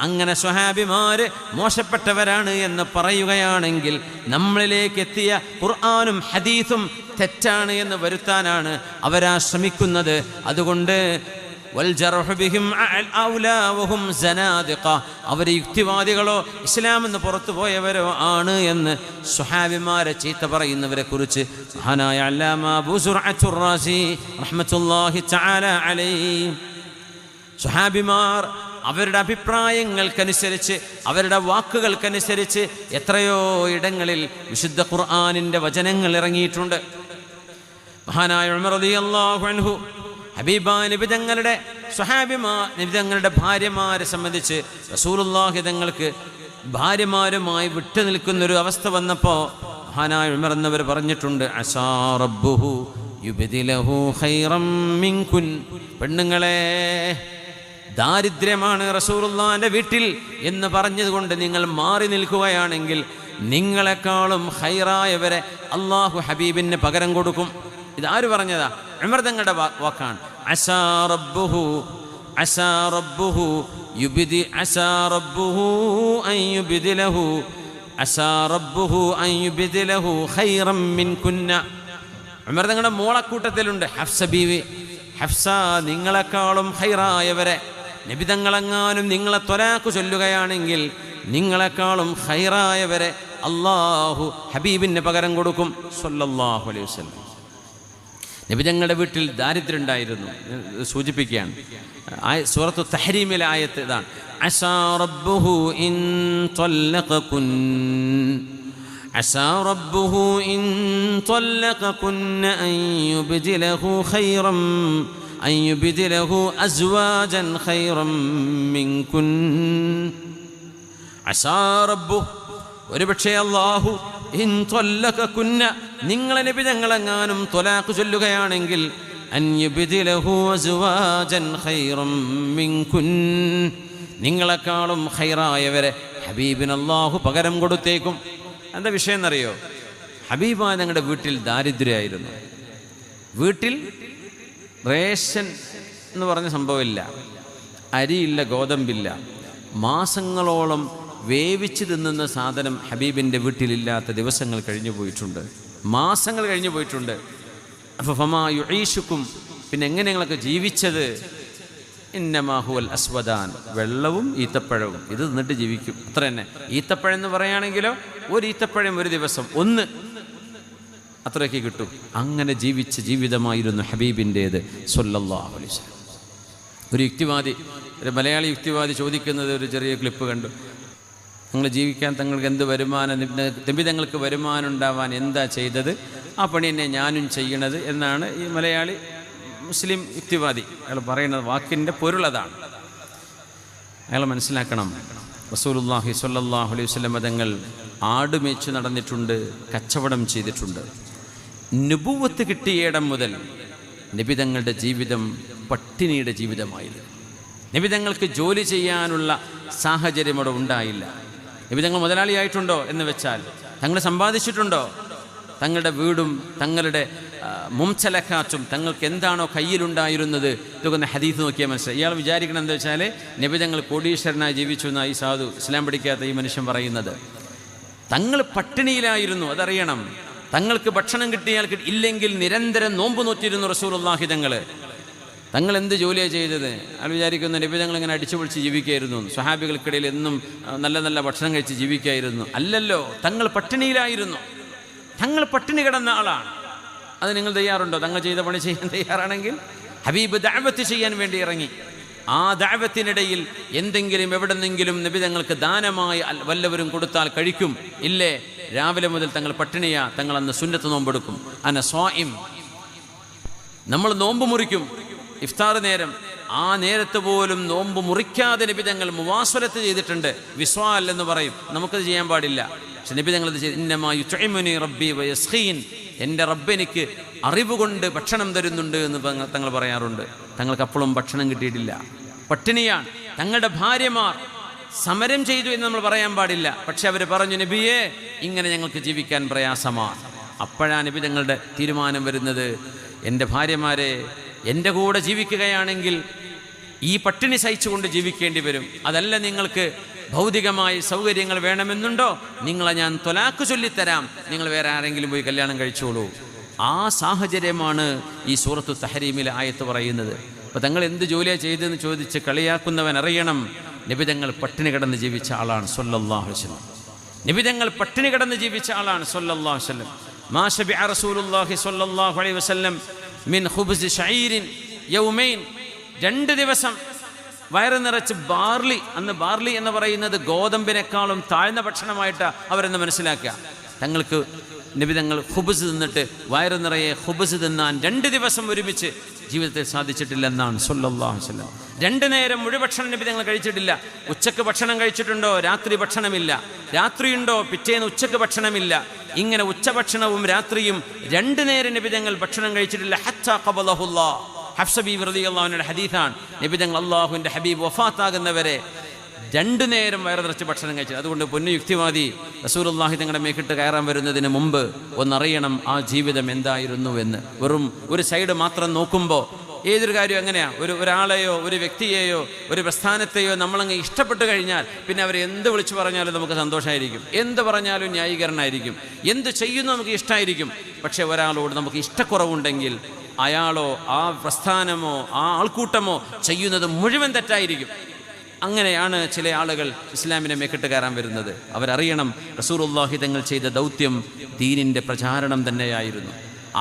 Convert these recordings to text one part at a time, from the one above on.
അങ്ങനെ സ്വഹാബിമാര് മോശപ്പെട്ടവരാണ് എന്ന് പറയുകയാണെങ്കിൽ നമ്മളിലേക്ക് എത്തിയ ഖുർആനും ഹദീസും തെറ്റാണ് എന്ന് വരുത്താനാണ് അവരാ ശ്രമിക്കുന്നത്. അതുകൊണ്ട് അവർ യുക്തിവാദികളോ ഇസ്ലാം എന്ന് പുറത്തു പോയവരോ ആണ് എന്ന് സ്വഹാബിമാരെ ചീത്ത പറയുന്നവരെ കുറിച്ച് മഹാനായ അല്ലാമ അബൂ സുർഅത്തുർ റാസി റഹ്മത്തുള്ളാഹി തആല അലൈഹി സ്വഹാബിമാർ അവരുടെ അഭിപ്രായങ്ങൾക്കനുസരിച്ച് അവരുടെ വാക്കുകൾക്കനുസരിച്ച് എത്രയോ ഇടങ്ങളിൽ വിശുദ്ധ ഖുർആനിൻ്റെ വചനങ്ങൾ ഇറങ്ങിയിട്ടുണ്ട്. മഹാനായ ഉമർ റളിയല്ലാഹു അൻഹു ഹബീബായ നബി തങ്ങളുടെ നബി തങ്ങളുടെ ഭാര്യമാരെ സംബന്ധിച്ച് റസൂലുള്ളാഹി തങ്ങൾക്ക് ഭാര്യമാരുമായി വിട്ടു നിൽക്കുന്നൊരു അവസ്ഥ വന്നപ്പോൾ മഹാനായ ഉമർ എന്നവർ പറഞ്ഞിട്ടുണ്ട്, അസാ റബ്ബുഹു യുബ്ദിലഹു ഖൈറം മിൻകുൻ. പെണ്ണുങ്ങളെ, ദാരിദ്ര്യമാണ് റസൂലുള്ളാഹിന്റെ വീട്ടിൽ എന്ന് പറഞ്ഞതുകൊണ്ട് നിങ്ങൾ മാറി നിൽക്കുകയാണെങ്കിൽ നിങ്ങളെക്കാളും ഖൈറായവരെ അള്ളാഹു ഹബീബിന് പകരം കൊടുക്കും. ഇതാര് പറഞ്ഞതാ? ഉമർ തങ്ങളുടെ വാക്കാണ്. അസാ റബ്ബുഹു അൻ യുബ്ദിലഹു ഖൈറൻ മിൻകുന്ന. ഉമർ തങ്ങളുടെ മോളക്കൂട്ടത്തിലുണ്ട് ഹഫ്സ ബീവി. ഹഫ്സ, നിങ്ങളെക്കാളും ഖൈറായവരെ, നബിതങ്ങളെങ്ങാനും നിങ്ങളെ ത്വലാഖ് ചൊല്ലുകയാണെങ്കിൽ നിങ്ങളെക്കാളും ഖൈറായവരെ അള്ളാഹു ഹബീബിന് പകരം കൊടുക്കും സ്വല്ലല്ലാഹു അലൈഹി വസല്ലം. നബിതങ്ങളുടെ വീട്ടിൽ ദാരിദ്ര്യം ഉണ്ടായിരുന്നു സൂചിപ്പിക്കുകയാണ്. സൂറത്തു തഹ്രീമിലെ ആയത്ത് ഇതാണ്, അസാ റബ്ബുഹു ഇൻ ത്വല്ലഖകുൻ عسى ربه إن طلقكن أن يبدله أزواجا خيرا منكن. عسى ربه, ഒരുപക്ഷേ അല്ലാഹു ഇൻ ത്വല്ലഖകുന്ന, നിങ്ങളെ നബി തങ്ങളെങ്ങാനും ത്വലാഖ് ചൊല്ലുകയാണെങ്കിൽ അൻ യുബ്ദിലഹു അസ്വാജൻ ഖൈറൻ മിൻകുൻ, നിങ്ങളെക്കാളും ഖൈറായവരെ ഹബീബിന് അല്ലാഹു പകരം കൊടുത്തേക്കും. എന്താ വിഷയം എന്നറിയോ? ഹബീബായ ഞങ്ങളുടെ വീട്ടിൽ ദാരിദ്ര്യമായിരുന്നു. വീട്ടിൽ റേഷൻ എന്ന് പറഞ്ഞ സംഭവമില്ല, അരിയില്ല, ഗോതമ്പില്ല. മാസങ്ങളോളം വേവിച്ച് തിന്നുന്ന സാധനം ഹബീബിൻ്റെ വീട്ടിലില്ലാത്ത ദിവസങ്ങൾ കഴിഞ്ഞു പോയിട്ടുണ്ട്, മാസങ്ങൾ കഴിഞ്ഞു പോയിട്ടുണ്ട്. അപ്പോൾ ഫമാ യുഈശുക്കും, പിന്നെ എങ്ങനെ ഞങ്ങളൊക്കെ ജീവിച്ചത്? ഇന്നമാ ഹുവൽ അസ്വദാൻ, വെള്ളവും ഈത്തപ്പഴവും, ഇത് തിന്നിട്ട് ജീവിക്കും, അത്ര തന്നെ. ഈത്തപ്പഴം എന്ന് പറയുകയാണെങ്കിലോ ഒരു ഈത്തപ്പഴം ഒരു ദിവസം ഒന്ന്, അത്രയൊക്കെ കിട്ടും. അങ്ങനെ ജീവിച്ച ജീവിതമായിരുന്നു ഹബീബിൻ്റേത് സ്വല്ലല്ലാഹു അലൈഹി വസല്ലം. ഒരു യുക്തിവാദി, ഒരു മലയാളി യുക്തിവാദി ചോദിക്കുന്നത് ഒരു ചെറിയ ക്ലിപ്പ് കണ്ടു. നിങ്ങൾ ജീവിക്കാൻ തങ്ങൾക്ക് എന്ത് വരുമാനം, നബി തങ്ങൾക്ക് വരുമാനം ഉണ്ടാവാൻ എന്താ ചെയ്തത്? ആ പണി തന്നെ ഞാനും ചെയ്യണത് എന്നാണ് ഈ മലയാളി മുസ്ലിം യുക്തിവാദി. അയാൾ പറയുന്നത് വാക്കിൻ്റെ പൊരുളതാണ്. അയാൾ മനസ്സിലാക്കണം, റസൂലുള്ളാഹി സ്വല്ലല്ലാഹു അലൈഹി വസല്ലം തങ്ങൾ ആടുമേച്ചു നടന്നിട്ടുണ്ട്, കച്ചവടം ചെയ്തിട്ടുണ്ട്. നുബുവത്ത് കിട്ടിയിടം മുതൽ നബി തങ്ങളുടെ ജീവിതം പട്ടിണിയുടെ ജീവിതമായിരുന്നു. നബി തങ്ങൾക്ക് ജോലി ചെയ്യാനുള്ള സാഹചര്യം അവിടെ ഉണ്ടായില്ല. നബി തങ്ങൾ മുതലാളിയായിട്ടുണ്ടോ എന്ന് വെച്ചാൽ, തങ്ങൾ സമ്പാദിച്ചിട്ടുണ്ടോ? തങ്ങളുടെ വീടും തങ്ങളുടെ മുംസലക്കാച്ചും തങ്ങൾക്ക് എന്താണോ കയ്യിലുണ്ടായിരുന്നത്, ഇതൊക്കെ ഹദീസ് നോക്കിയാൽ മനസ്സിലായി. ഇയാൾ വിചാരിക്കണം എന്താ വെച്ചാൽ നബി തങ്ങൾ കോടീശ്വരനായി ജീവിച്ചു എന്നാണ് ഈ സാധു ഇസ്ലാം പഠിക്കാത്ത ഈ മനുഷ്യൻ പറയുന്നത്. തങ്ങൾ പട്ടിണിയിലായിരുന്നു, അതറിയണം. തങ്ങൾക്ക് ഭക്ഷണം കിട്ടിയാൽ ഇല്ലെങ്കിൽ നിരന്തരം നോമ്പ് നോറ്റിരുന്നു റസൂലുള്ളാഹി തങ്ങൾ. തങ്ങൾ എന്ത് ജോലിയാണ് ചെയ്തത്? അയാൾ വിചാരിക്കുന്നു നബി തങ്ങൾ ഇങ്ങനെ അടിച്ചു പൊളിച്ച് ജീവിക്കായിരുന്നു, സ്വഹാബികൾക്കിടയിൽ എന്നും നല്ല നല്ല ഭക്ഷണം കഴിച്ച് ജീവിക്കായിരുന്നു. അല്ലല്ലോ, തങ്ങൾ പട്ടിണിയിലായിരുന്നു. തങ്ങൾ പട്ടിണി കിടന്ന ആളാണ്. അത് നിങ്ങൾ തയ്യാറുണ്ടോ? തങ്ങൾ ചെയ്ത പണി ചെയ്യാൻ തയ്യാറാണെങ്കിൽ? ഹബീബ് ദഅവത്ത് ചെയ്യാൻ വേണ്ടി ഇറങ്ങി. ആ ദഅവത്തിനിടയിൽ എന്തെങ്കിലും എവിടെന്നെങ്കിലും നബി തങ്ങൾക്ക് ദാനമായി വല്ലവരും കൊടുത്താൽ കഴിക്കും. ഇല്ലേ, രാവിലെ മുതൽ തങ്ങൾ പട്ടിണിയാ. തങ്ങൾ അന്ന് സുന്നത്ത് നോമ്പെടുക്കും. അന സ്വാഇം, നമ്മൾ നോമ്പ് മുറിക്കും ഇഫ്താർ നേരം. ആ നേരത്ത് പോലും നോമ്പ് മുറിക്കാതെ നബി തങ്ങൾ മുവാസ്വലത്ത് ചെയ്തിട്ടുണ്ട്. വിസ്വാൽ എന്ന് പറയും, നമുക്കത് ചെയ്യാൻ പാടില്ല. പക്ഷെ നബി തങ്ങൾ ഇത് ചെയ്ത്, ഇന്നമാ യുത്ഇമുനി റബ്ബി വയസ്ഖീൻ, എൻ്റെ റബ്ബ് എനിക്ക് അറിവ് കൊണ്ട് ഭക്ഷണം തരുന്നുണ്ട് എന്ന് തങ്ങൾ പറയാറുണ്ട്. തങ്ങൾക്ക് അപ്പോഴും ഭക്ഷണം കിട്ടിയിട്ടില്ല, പട്ടിണിയാണ്. തങ്ങളുടെ ഭാര്യമാർ സമരം ചെയ്തു എന്ന് നമ്മൾ പറയാൻ പാടില്ല. പക്ഷെ അവർ പറഞ്ഞു, നബിയേ, ഇങ്ങനെ ഞങ്ങൾക്ക് ജീവിക്കാൻ പ്രയാസമാണ്. അപ്പോഴാണ് നബി തങ്ങളുടെ തീരുമാനം വരുന്നത്, എൻ്റെ ഭാര്യമാരെ എൻ്റെ കൂടെ ജീവിക്കുകയാണെങ്കിൽ ഈ പട്ടിണി സഹിച്ചുകൊണ്ട് ജീവിക്കേണ്ടി വരും. അതല്ല നിങ്ങൾക്ക് ഭൗതികമായ സൗകര്യങ്ങൾ വേണമെന്നുണ്ടോ, നിങ്ങളെ ഞാൻ ത്വലാഖ് ചൊല്ലിത്തരാം, നിങ്ങൾ വേറെ ആരെങ്കിലും പോയി കല്യാണം കഴിച്ചോളൂ. ആ സാഹചര്യമാണ് ഈ സൂറത്തു തഹരീമിലെ ആയത്ത് പറയുന്നത്. അപ്പോൾ തങ്ങൾ എന്ത് ജോലിയാണ് ചെയ്തതെന്ന് ചോദിച്ച് കളിയാക്കുന്നവൻ അറിയണം, നബി തങ്ങൾ പട്ടിണി കിടന്ന് ജീവിച്ച ആളാണ് സ്വല്ലല്ലാഹു അലൈഹി വസല്ലം. നബി തങ്ങൾ പട്ടിണി കിടന്ന് ജീവിച്ച ആളാണ് സ്വല്ലല്ലാഹു അലൈഹി വസല്ലം. മാ ശബിഅ റസൂലുള്ളാഹി സ്വല്ലല്ലാഹു അലൈഹി വസല്ലം മിൻ ഖുബ്സ് ശഈരിൻ യൗമൈൻ, 2 ദിവസം വയറ് നിറച്ച് ബാർലി. അന്ന് ബാർലി എന്ന് പറയുന്നത് ഗോതമ്പിനേക്കാളും താഴ്ന്ന ഭക്ഷണമായിട്ട് അവരെന്ന് മനസ്സിലാക്കുക. തങ്ങൾക്ക് നബി തങ്ങൾ ഖുബ്സ് തിന്നിട്ട് വയറ് നിറയെ ഖുബ്സ് തിന്നാൻ 2 ദിവസം ഒരുമിച്ച് ജീവിതത്തിൽ സാധിച്ചിട്ടില്ലെന്നാണ് സ്വല്ലല്ലാഹു അലൈഹി വസല്ലം. 2 നേരം മുഴുഭക്ഷണം നബി തങ്ങൾ കഴിച്ചിട്ടില്ല. ഉച്ചക്ക് ഭക്ഷണം കഴിച്ചിട്ടുണ്ടോ, രാത്രി ഭക്ഷണമില്ല. രാത്രിയുണ്ടോ, പിറ്റേന്ന് ഉച്ചക്ക് ഭക്ഷണമില്ല. ഇങ്ങനെ ഉച്ചഭക്ഷണവും രാത്രിയും 2 നേരം നബി തങ്ങൾ ഭക്ഷണം കഴിച്ചിട്ടില്ല. ഹത്താ ഖബലഹുല്ലാഹ്, ഹഫ്സ ബീവി റളിയല്ലാഹു അൻഹയുടെ ഹദീസാണ്. നബി തങ്ങൾ അല്ലാഹുവിൻ്റെ ഹബീബ് വഫാത്താകുന്നവരെ 2 നേരം വയറ് നിറച്ച് ഭക്ഷണം കഴിച്ചത്. അതുകൊണ്ട് പൊന്നു യുക്തിവാദി, റസൂലുള്ളാഹി തങ്ങളുടെ മേക്കിട്ട് കയറാൻ വരുന്നതിന് മുമ്പ് ഒന്നറിയണം ആ ജീവിതം എന്തായിരുന്നു എന്ന്. വെറും ഒരു സൈഡ് മാത്രം നോക്കുമ്പോൾ ഏതൊരു കാര്യം അങ്ങനെയാണ്. ഒരാളെയോ ഒരു വ്യക്തിയെയോ ഒരു പ്രസ്ഥാനത്തെയോ നമ്മളങ്ങ് ഇഷ്ടപ്പെട്ട് കഴിഞ്ഞാൽ പിന്നെ അവർ എന്ത് വിളിച്ചു പറഞ്ഞാലും നമുക്ക് സന്തോഷമായിരിക്കും, എന്ത് പറഞ്ഞാലും ന്യായീകരണമായിരിക്കും, എന്ത് ചെയ്യുന്നു നമുക്ക് ഇഷ്ടമായിരിക്കും. പക്ഷേ ഒരാളോട് നമുക്ക് ഇഷ്ടക്കുറവുണ്ടെങ്കിൽ അയാളോ ആ പ്രസ്ഥാനമോ ആ ആൾക്കൂട്ടമോ ചെയ്യുന്നത് മുഴുവൻ തെറ്റായിരിക്കും. അങ്ങനെയാണ് ചില ആളുകൾ ഇസ്ലാമിനെ മേക്കിട്ട് കയറാൻ വരുന്നത്. അവരറിയണം റസൂലുള്ളാഹി തങ്ങൾ ചെയ്ത ദൗത്യം ദീനിൻ്റെ പ്രചാരണം തന്നെയായിരുന്നു,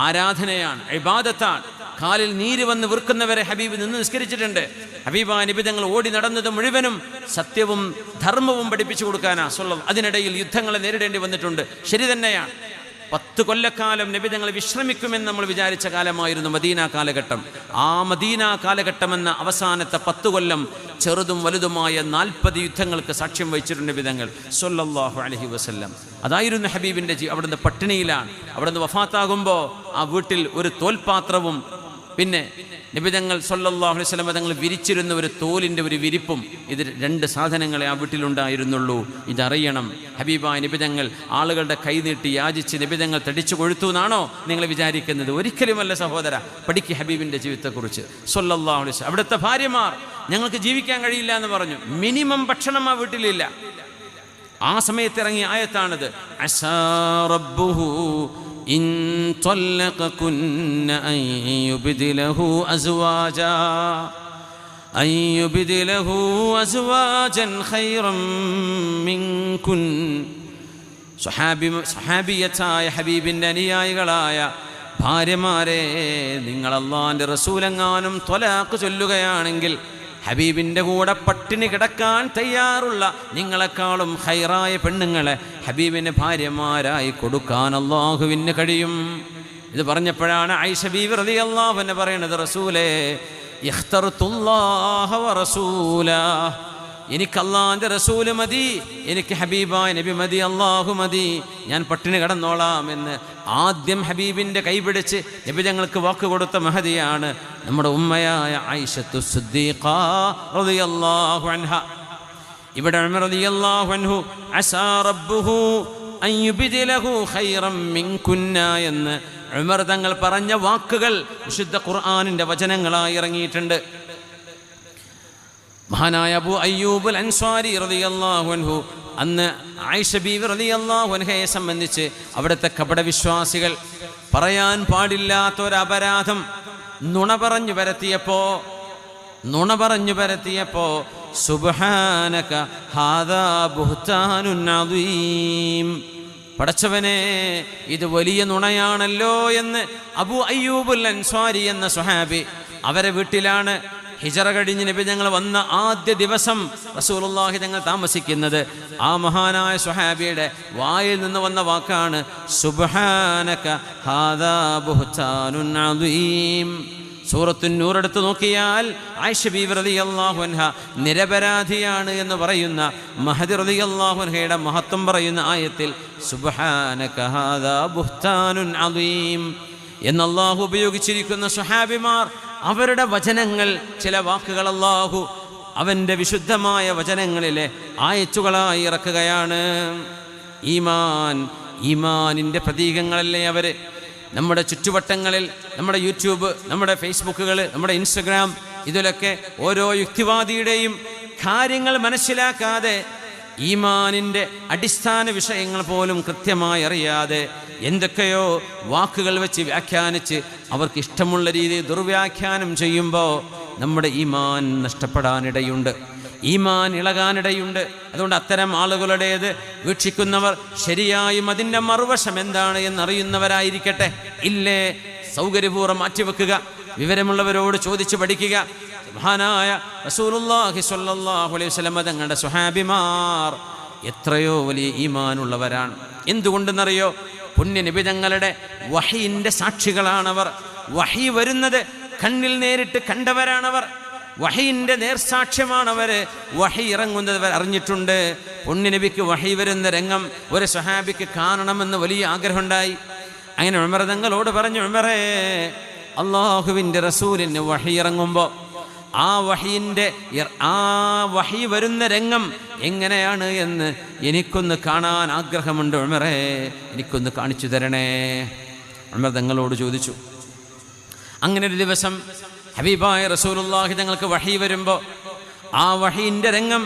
ആരാധനയാണ്, ഇബാദത്താണ്. കാലിൽ നീര് വന്ന് വീർക്കുന്നവരെ ഹബീബ് നിന്ന് നിസ്കരിച്ചിട്ടുണ്ട്. ഹബീബാ നബി തങ്ങൾ ഓടി നടന്നത് മുഴുവനും സത്യവും ധർമ്മവും പഠിപ്പിച്ചു കൊടുക്കാനാ സ്വല്ലല്ലാഹു. അതിനിടയിൽ യുദ്ധങ്ങളെ നേരിടേണ്ടി വന്നിട്ടുണ്ട്, ശരി തന്നെയാണ്. 10 കൊല്ലക്കാലം നബി തങ്ങൾ വിശ്രമിക്കുമെന്ന് നമ്മൾ വിചാരിച്ച കാലമായിരുന്നു മദീന കാലഘട്ടം. ആ മദീന കാലഘട്ടമെന്ന അവസാനത്തെ 10 കൊല്ലം ചെറുതും വലുതുമായ 40 യുദ്ധങ്ങൾക്ക് സാക്ഷ്യം വഹിച്ചിട്ടുണ്ട് നബി തങ്ങൾ സ്വല്ലല്ലാഹു അലൈഹി വസല്ലം. അതായിരുന്നു ഹബീബിൻ്റെ അവിടുന്ന് പട്ടിണിയിലാണ്. അവിടുന്ന് വഫാത്താകുമ്പോൾ ആ വീട്ടിൽ ഒരു തോൽപാത്രവും പിന്നെ നബി തങ്ങൾ സ്വല്ലല്ലാഹു അലൈഹി വസല്ലം തങ്ങൾ വിരിച്ചിരുന്ന ഒരു തോലിൻ്റെ ഒരു വിരിപ്പും, ഇത് 2 സാധനങ്ങളെ ആ വീട്ടിലുണ്ടായിരുന്നുള്ളൂ. ഇതറിയണം. ഹബീബായ നബി തങ്ങൾ ആളുകളുടെ കൈ നീട്ടി യാചിച്ച് നബി തങ്ങൾ തടിച്ചു കൊഴുത്തു എന്നാണോ നിങ്ങൾ വിചാരിക്കുന്നത്? ഒരിക്കലുമല്ല സഹോദര. പഠിക്ക് ഹബീബിൻ്റെ ജീവിതത്തെക്കുറിച്ച് സ്വല്ലല്ലാഹു അലൈഹി വസല്ലം. അവിടുത്തെ ഭാര്യമാർ ഞങ്ങൾക്ക് ജീവിക്കാൻ കഴിയില്ല എന്ന് പറഞ്ഞു. മിനിമം ഭക്ഷണം ആ വീട്ടിലില്ല. ആ സമയത്ത് ഇറങ്ങിയ ആയത്താണിത്. അസാ റബ്ബുഹു ഇൻ ത്വല്ലഖകുന്ന അൻ യുബ്ദിലഹു അസ്വാജൻ ഖൈറൻ മിൻകുൻ. സ്വഹാബിയത്തായ ഹബീബിൻ്റെ അനുയായികളായ ഭാര്യമാരെ, നിങ്ങൾ അല്ലാഹുവിൻ്റെ റസൂലെങ്ങാനും ത്വലാഖ് ചൊല്ലുകയാണെങ്കിൽ ഹബീബിൻ്റെ കൂടെ പട്ടിണി കിടക്കാൻ തയ്യാറുള്ള നിങ്ങളെക്കാളും ഖൈറായ പെണ്ണുങ്ങളെ ഹബീബിന് ഭാര്യമാരായി കൊടുക്കാൻ അല്ലാഹുവിന് കഴിയും. ഇത് പറഞ്ഞപ്പോഴാണ് ആയിഷ ബീവി റളിയല്ലാഹു അൻഹ പറയുന്നത്, റസൂലേ ഇഖ്തർതുല്ലാഹ വ റസൂലഹു, എനിക്ക് അല്ലാഹുവിൻ്റെ റസൂല് മതി, എനിക്ക് ഹബീബായ നബി മതി, അല്ലാഹു മതി, ഞാൻ പട്ടിണി കിടന്നോളാം എന്ന് ആദ്യം ഹബീബിൻ്റെ കൈപിടിച്ച് നബി ഞങ്ങൾക്ക് വാക്ക് കൊടുത്ത മഹദിയാണ് നമ്മുടെ ഉമ്മയായ ആയിഷത്തു സിദ്ദീഖ റളിയല്ലാഹു അൻഹ. ഇവിടെ ഉമർ റളിയല്ലാഹു അൻഹു അസാ റബ്ബുഹു അൻ യുബ്ദിലഹു ഖൈറൻ മിൻകുന്ന എന്ന് ഉമർ തങ്ങൾ പറഞ്ഞ വാക്കുകൾ വിശുദ്ധ ഖുർആനിൻ്റെ വചനങ്ങളായി ഇറങ്ങിയിട്ടുണ്ട്. മഹാനായ അബൂ അയ്യൂബ് അൽ അൻസ്വാരി റളിയല്ലാഹു അൻഹു അന്ന് ആയിഷ ബീവി റളിയല്ലാഹു അൻഹയെ സംബന്ധിച്ച് അവിടുത്തെ കപടവിശ്വാസികൾ പറയാൻ പാടില്ലാത്തൊരപരാധം നുണ പറഞ്ഞു പരത്തിയപ്പോ സുബ്ഹാനക ഹാദാ ബുഹ്താനുൻ അദീം, പടച്ചവനെ ഇത് വലിയ നുണയാണല്ലോ എന്ന് അബൂ അയ്യൂബ് അൽ അൻസ്വാരി എന്ന സ്വഹാബി, അവരെ വീട്ടിലാണ് ഹിജറ കഴിഞ്ഞ് നബി ഞങ്ങൾ വന്ന ആദ്യ ദിവസം റസൂലുള്ളാഹി തങ്ങൾ താമസിക്കുന്നത്. ആ മഹാനായ സ്വഹാബിയുടെ വായിൽ നിന്ന് വന്ന വാക്കാണ് സുബ്ഹാനക ഹാദാ ബുഹ്താനുൻ അദീം. സൂറത്തുൻ നൂർ എടുത്ത് നോക്കിയാൽ ആയിഷ ബീവി റളിയല്ലാഹു അൻഹ നിരപരാധിയാണ് എന്ന് പറയുന്ന മഹദി റളിയല്ലാഹു അൻഹയുടെ മഹത്വം പറയുന്ന ആയത്തിൽ സുബ്ഹാനക ഹാദാ ബുഹ്താനുൻ അദീം എന്ന് അല്ലാഹു ഉപയോഗിച്ചിരിക്കുന്ന സ്വഹാബിമാർ അവരുടെ വചനങ്ങൾ, ചില വാക്കുകൾ അല്ലാഹു അവൻ്റെ വിശുദ്ധമായ വചനങ്ങളിലെ ആയത്തുകളായി ഇറക്കുകയാണ്. ഈമാനിൻ്റെ പ്രതീകങ്ങളല്ലേ അവർ. നമ്മുടെ ചുറ്റുവട്ടങ്ങളിൽ നമ്മുടെ യൂട്യൂബ്, നമ്മുടെ ഫേസ്ബുക്കുകൾ, നമ്മുടെ ഇൻസ്റ്റഗ്രാം ഇതിലൊക്കെ ഓരോ യുക്തിവാദിയുടെയും കാര്യങ്ങൾ മനസ്സിലാക്കാതെ, ഈമാനിൻ്റെ അടിസ്ഥാന വിഷയങ്ങൾ പോലും കൃത്യമായി അറിയാതെ എന്തൊക്കെയോ വാക്കുകൾ വെച്ച് വ്യാഖ്യാനിച്ച് അവർക്ക് ഇഷ്ടമുള്ള രീതിയിൽ ദുർവ്യാഖ്യാനം ചെയ്യുമ്പോൾ നമ്മുടെ ഈമാൻ നഷ്ടപ്പെടാനിടയുണ്ട്, ഈമാൻ ഇളകാനിടയുണ്ട്. അതുകൊണ്ട് അത്തരം ആളുകളുടേത് വീക്ഷിക്കുന്നവർ ശരിയായും അതിൻ്റെ മറുവശം എന്താണ് എന്നറിയുന്നവരായിരിക്കട്ടെ. ഇല്ലേ സൗകര്യപൂർവ്വം മാറ്റിവെക്കുക, വിവരമുള്ളവരോട് ചോദിച്ചു പഠിക്കുക. മഹാനായ റസൂലുള്ളാഹി സ്വല്ലല്ലാഹു അലൈഹി വസല്ലം തങ്ങളുടെ സ്വഹാബിമാർ എത്രയോ വലിയ ഈമാനുള്ളവരാണ്. എന്തുകൊണ്ടെന്നറിയോ? പുണ്യനബി തങ്ങളുടെ വഹീൻ്റെ സാക്ഷികളാണവർ. വഹീ വരുന്നത് കണ്ണിൽ നേരിട്ട് കണ്ടവരാണവർ. വഹീൻ്റെ നേർസാക്ഷ്യമാണവർ. വഹീ ഇറങ്ങുന്നത് അറിഞ്ഞിട്ടുണ്ട്. പുണ്യനബിക്ക് വഹീ വരുന്ന രംഗം ഒരു സ്വഹാബിക്ക് കാണണമെന്ന് വലിയ ആഗ്രഹമുണ്ടായി. അങ്ങനെ ഉമർ തങ്ങളോട് പറഞ്ഞു, ഉമറേ, അള്ളാഹുവിൻ്റെ റസൂലിന് വഹീ ഇറങ്ങുമ്പോൾ ആ വഹീ വരുന്ന രംഗം എങ്ങനെയാണ് എന്ന് എനിക്കൊന്ന് കാണാൻ ആഗ്രഹമുണ്ട് ഉമറേ, എനിക്കൊന്ന് കാണിച്ചു തരണേ. ഉമർ തങ്ങളോട് ചോദിച്ചു. അങ്ങനെ ഒരു ദിവസം ഹബീബായ റസൂലുള്ളാഹി തങ്ങൾക്ക് വഹീ വരുമ്പോൾ ആ വഹീൻ്റെ രംഗം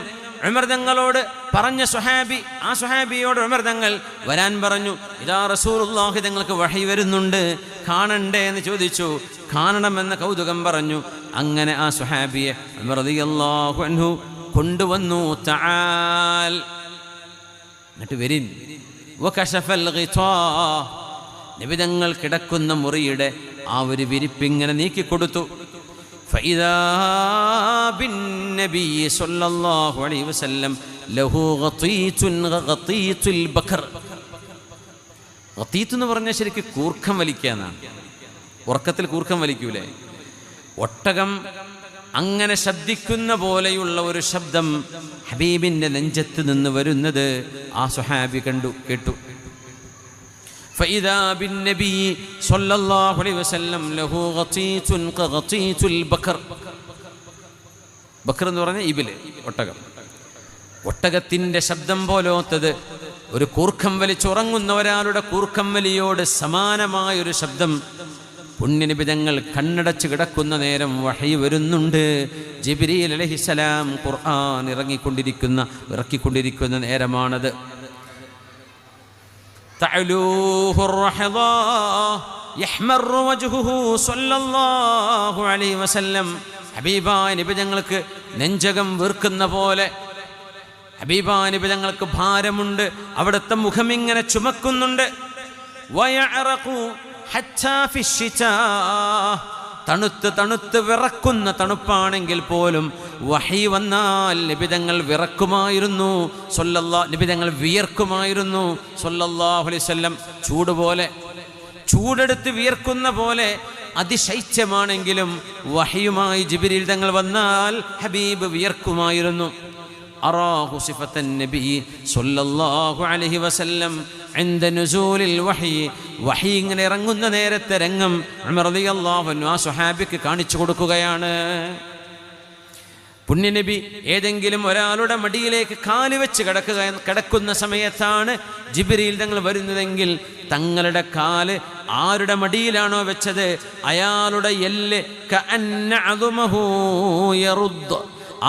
ഉമർ തങ്ങളോട് പറഞ്ഞ സ്വഹാബി, ആ സ്വഹാബിയോട് ഉമർ തങ്ങൾ വരാൻ പറഞ്ഞു. ഇതാ റസൂലുള്ളാഹി തങ്ങൾക്ക് വഹീ വരുന്നുണ്ട്, കാണണ്ടേ എന്ന് ചോദിച്ചു. കാണണമെന്ന കൗതുകം പറഞ്ഞു. അങ്ങനെ ആ സ്വഹാബിയെ ഉമർ റളിയല്ലാഹു അൻഹു കൊണ്ടുവന്നു. തആൽ, എന്നിട്ട് വരിൻ. വകശഫൽ ഗിതാ, നബി തങ്ങൾ കിടക്കുന്ന മുറിയുടെ ആ ഒരു വിരിപ്പിങ്ങനെ നീക്കിക്കൊടുത്തു. ഫഇദാ ബിന്നബി സ്വല്ലല്ലാഹു അലൈഹി വസല്ലം ലഹു ഗതീതുൻ ഗതീതുൽ ബക്കർ. ഗതീത്ത് എന്ന് പറഞ്ഞാൽ ശരിക്കും കൂർക്കം വലിക്കുക എന്നാണ്. ഉറക്കത്തിൽ കൂർക്കം വലിക്കൂലേ? ഒട്ടകം അങ്ങനെ ശബ്ദിക്കുന്ന പോലെയുള്ള ഒരു ശബ്ദം ഹബീബിൻ്റെ നെഞ്ചത്ത് നിന്ന് വരുന്നത് ആ സ്വഹാബി കേട്ടു. فإذا بالنبي صلى الله عليه وسلم له غطيت كغطيت البكر. ബക്കർ എന്ന് പറഞ്ഞാൽ ഇബില്, ഒട്ടകം. ഒട്ടകത്തിൻ്റെ ശബ്ദം പോലോത്തത്, ഒരു കൂർക്കം വലിച്ചുറങ്ങുന്ന ഒരാളുടെ കൂർക്കം വലിയോട് സമാനമായൊരു ശബ്ദം പുണ്യനബി തങ്ങൾ കണ്ണടച്ച് കിടക്കുന്ന നേരം വഹി വരുന്നുണ്ട്. ജിബ്രീൽ അലൈഹിസ്സലാം ഖുർആൻ ഇറക്കിക്കൊണ്ടിരിക്കുന്ന നേരമാണത്. തഅലൂഹു റഹദാ യഹ്മറു വജ്ഹുഹു സ്വല്ലല്ലാഹു അലൈഹി വസല്ലം. ഹബീബായ നബി തങ്ങൾക്ക് നെഞ്ചകം വീർക്കുന്ന പോലെ, ഹബീബായ നബി തങ്ങൾക്ക് ഭാരമുണ്ട്, അവിടുത്തെ മുഖം ഇങ്ങനെ ചുമക്കുന്നുണ്ട്. വയഅറഖു ഹത്താ ഫിശ്ശിതാ, തണുത്ത് വിറക്കുന്ന തണുപ്പാണെങ്കിൽ പോലും വഹി വന്നാൽ നബിതങ്ങൾ വിറക്കുമായിരുന്നു. നബിതങ്ങൾ വിയർക്കുമായിരുന്നു സ്വല്ലല്ലാഹു അലൈഹി വസല്ലം. ചൂടെടുത്ത് വിയർക്കുന്ന പോലെ അതിശൈത്യമാണെങ്കിലും വഹിയുമായി ജിബ്രീൽ തങ്ങൾ വന്നാൽ ഹബീബ് വിയർക്കുമായിരുന്നു. അറാഹു സിഫത്തൻ നബി സ്വല്ലല്ലാഹു അലൈഹി വസല്ലം ഇൻദ നുസൂലിൽ വഹി ഇങ്ങനെ ഇറങ്ങുന്ന നേരത്തെ രംഗം ഉമർ റളിയല്ലാഹു അൻഹു ആ സ്വഹാബിക്ക് കാണിച്ചു കൊടുക്കുകയാണ്. പുണ്യനബി ഏതെങ്കിലും ഒരാളുടെ മടിയിലേക്ക് കാല് വെച്ച് കിടക്കുന്ന സമയത്താണ് ജിബ്രീൽ തങ്ങൾ വരുന്നതെങ്കിൽ തങ്ങളുടെ കാല് ആരുടെ മടിയിലാണോ വെച്ചത് അയാളുടെ എല്ല് കഅന്ന അദുമഹു യറുദ്,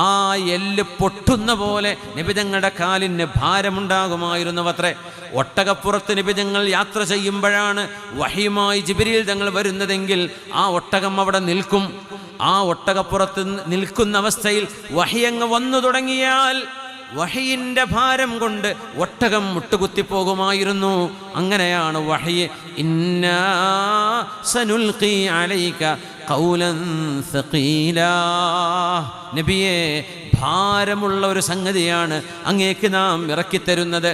ആ എല്ല് പൊട്ടുന്ന പോലെ നബിതങ്ങളുടെ കാലിന് ഭാരമുണ്ടാകുമായിരുന്നു അത്രേ. ഒട്ടകപ്പുറത്ത് നബിതങ്ങൾ യാത്ര ചെയ്യുമ്പോഴാണ് വഹിയുമായി ജിബ്രീൽ തങ്ങൾ വരുന്നതെങ്കിൽ ആ ഒട്ടകം അവിടെ നിൽക്കും. ആ ഒട്ടകപ്പുറത്ത് നിൽക്കുന്ന അവസ്ഥയിൽ വഹിയങ്ങ് വന്നു തുടങ്ങിയാൽ വഹിയിൻ്റെ ഭാരം കൊണ്ട് ഒട്ടകം മുട്ടുകുത്തിപ്പോകുമായിരുന്നു. അങ്ങനെയാണ് വഹി ഇന്നാ സനുൽഖി അലൈക ഖൗലൻ സഖീലാ, നബിയെ ഭാരമുള്ള ഒരു സംഗതിയാണ് അങ്ങേക്ക് നാം ഇറക്കിത്തരുന്നത്.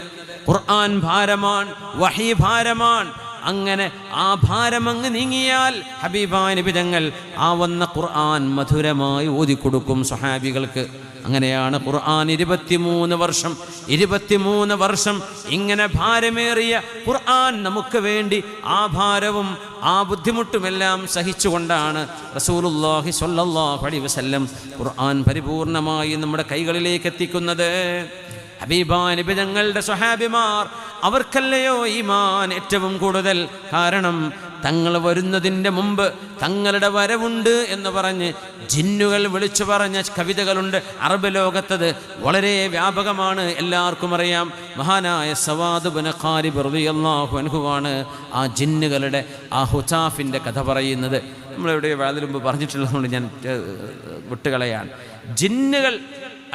ഖുർആൻ ഭാരമാണ്, വഹി ഭാരമാണ്. അങ്ങനെ ആ ഭാരം അങ്ങ് നീങ്ങിയാൽ ഹബീബായ നബി തങ്ങൾ ആ വന്ന ഖുർആൻ മധുരമായി ഓതിക്കൊടുക്കും സ്വഹാബികൾക്ക്. അങ്ങനെയാണ് ഖുർആൻ 23 വർഷം ഇങ്ങനെ ഭാരമേറിയ ഖുർആൻ നമുക്ക് വേണ്ടി ആ ഭാരവും ആ ബുദ്ധിമുട്ടുമെല്ലാം സഹിച്ചുകൊണ്ടാണ് റസൂലുള്ളാഹി സ്വല്ലല്ലാഹു അലൈഹി വസല്ലം ഖുർആൻ പരിപൂർണമായി നമ്മുടെ കൈകളിലേക്ക് എത്തിക്കുന്നത്. ഹബീബായ നബി തങ്ങളുടെ സ്വഹാബിമാർ അവർക്കല്ലയോ ഈമാൻ ഏറ്റവും കൂടുതൽ. കാരണം തങ്ങൾ വരുന്നതിൻ്റെ മുമ്പ് തങ്ങളുടെ വരവുണ്ട് എന്ന് പറഞ്ഞ് ജിന്നുകൾ വിളിച്ചു പറഞ്ഞ കവിതകളുണ്ട്. അറബ് ലോകത്തത് വളരെ വ്യാപകമാണ്, എല്ലാവർക്കും അറിയാം. മഹാനായ സവാദ് ബിൻ ഖാരിബ് റളിയല്ലാഹു അൻഹുവാണ് ആ ജിന്നുകളുടെ ആ ഹുസാഫിൻ്റെ കഥ പറയുന്നത്. നമ്മളിവിടെ വാതിൽ മുമ്പ് പറഞ്ഞിട്ടുള്ളതുകൊണ്ട് ഞാൻ വിട്ടുകളയാണ്. ജിന്നുകൾ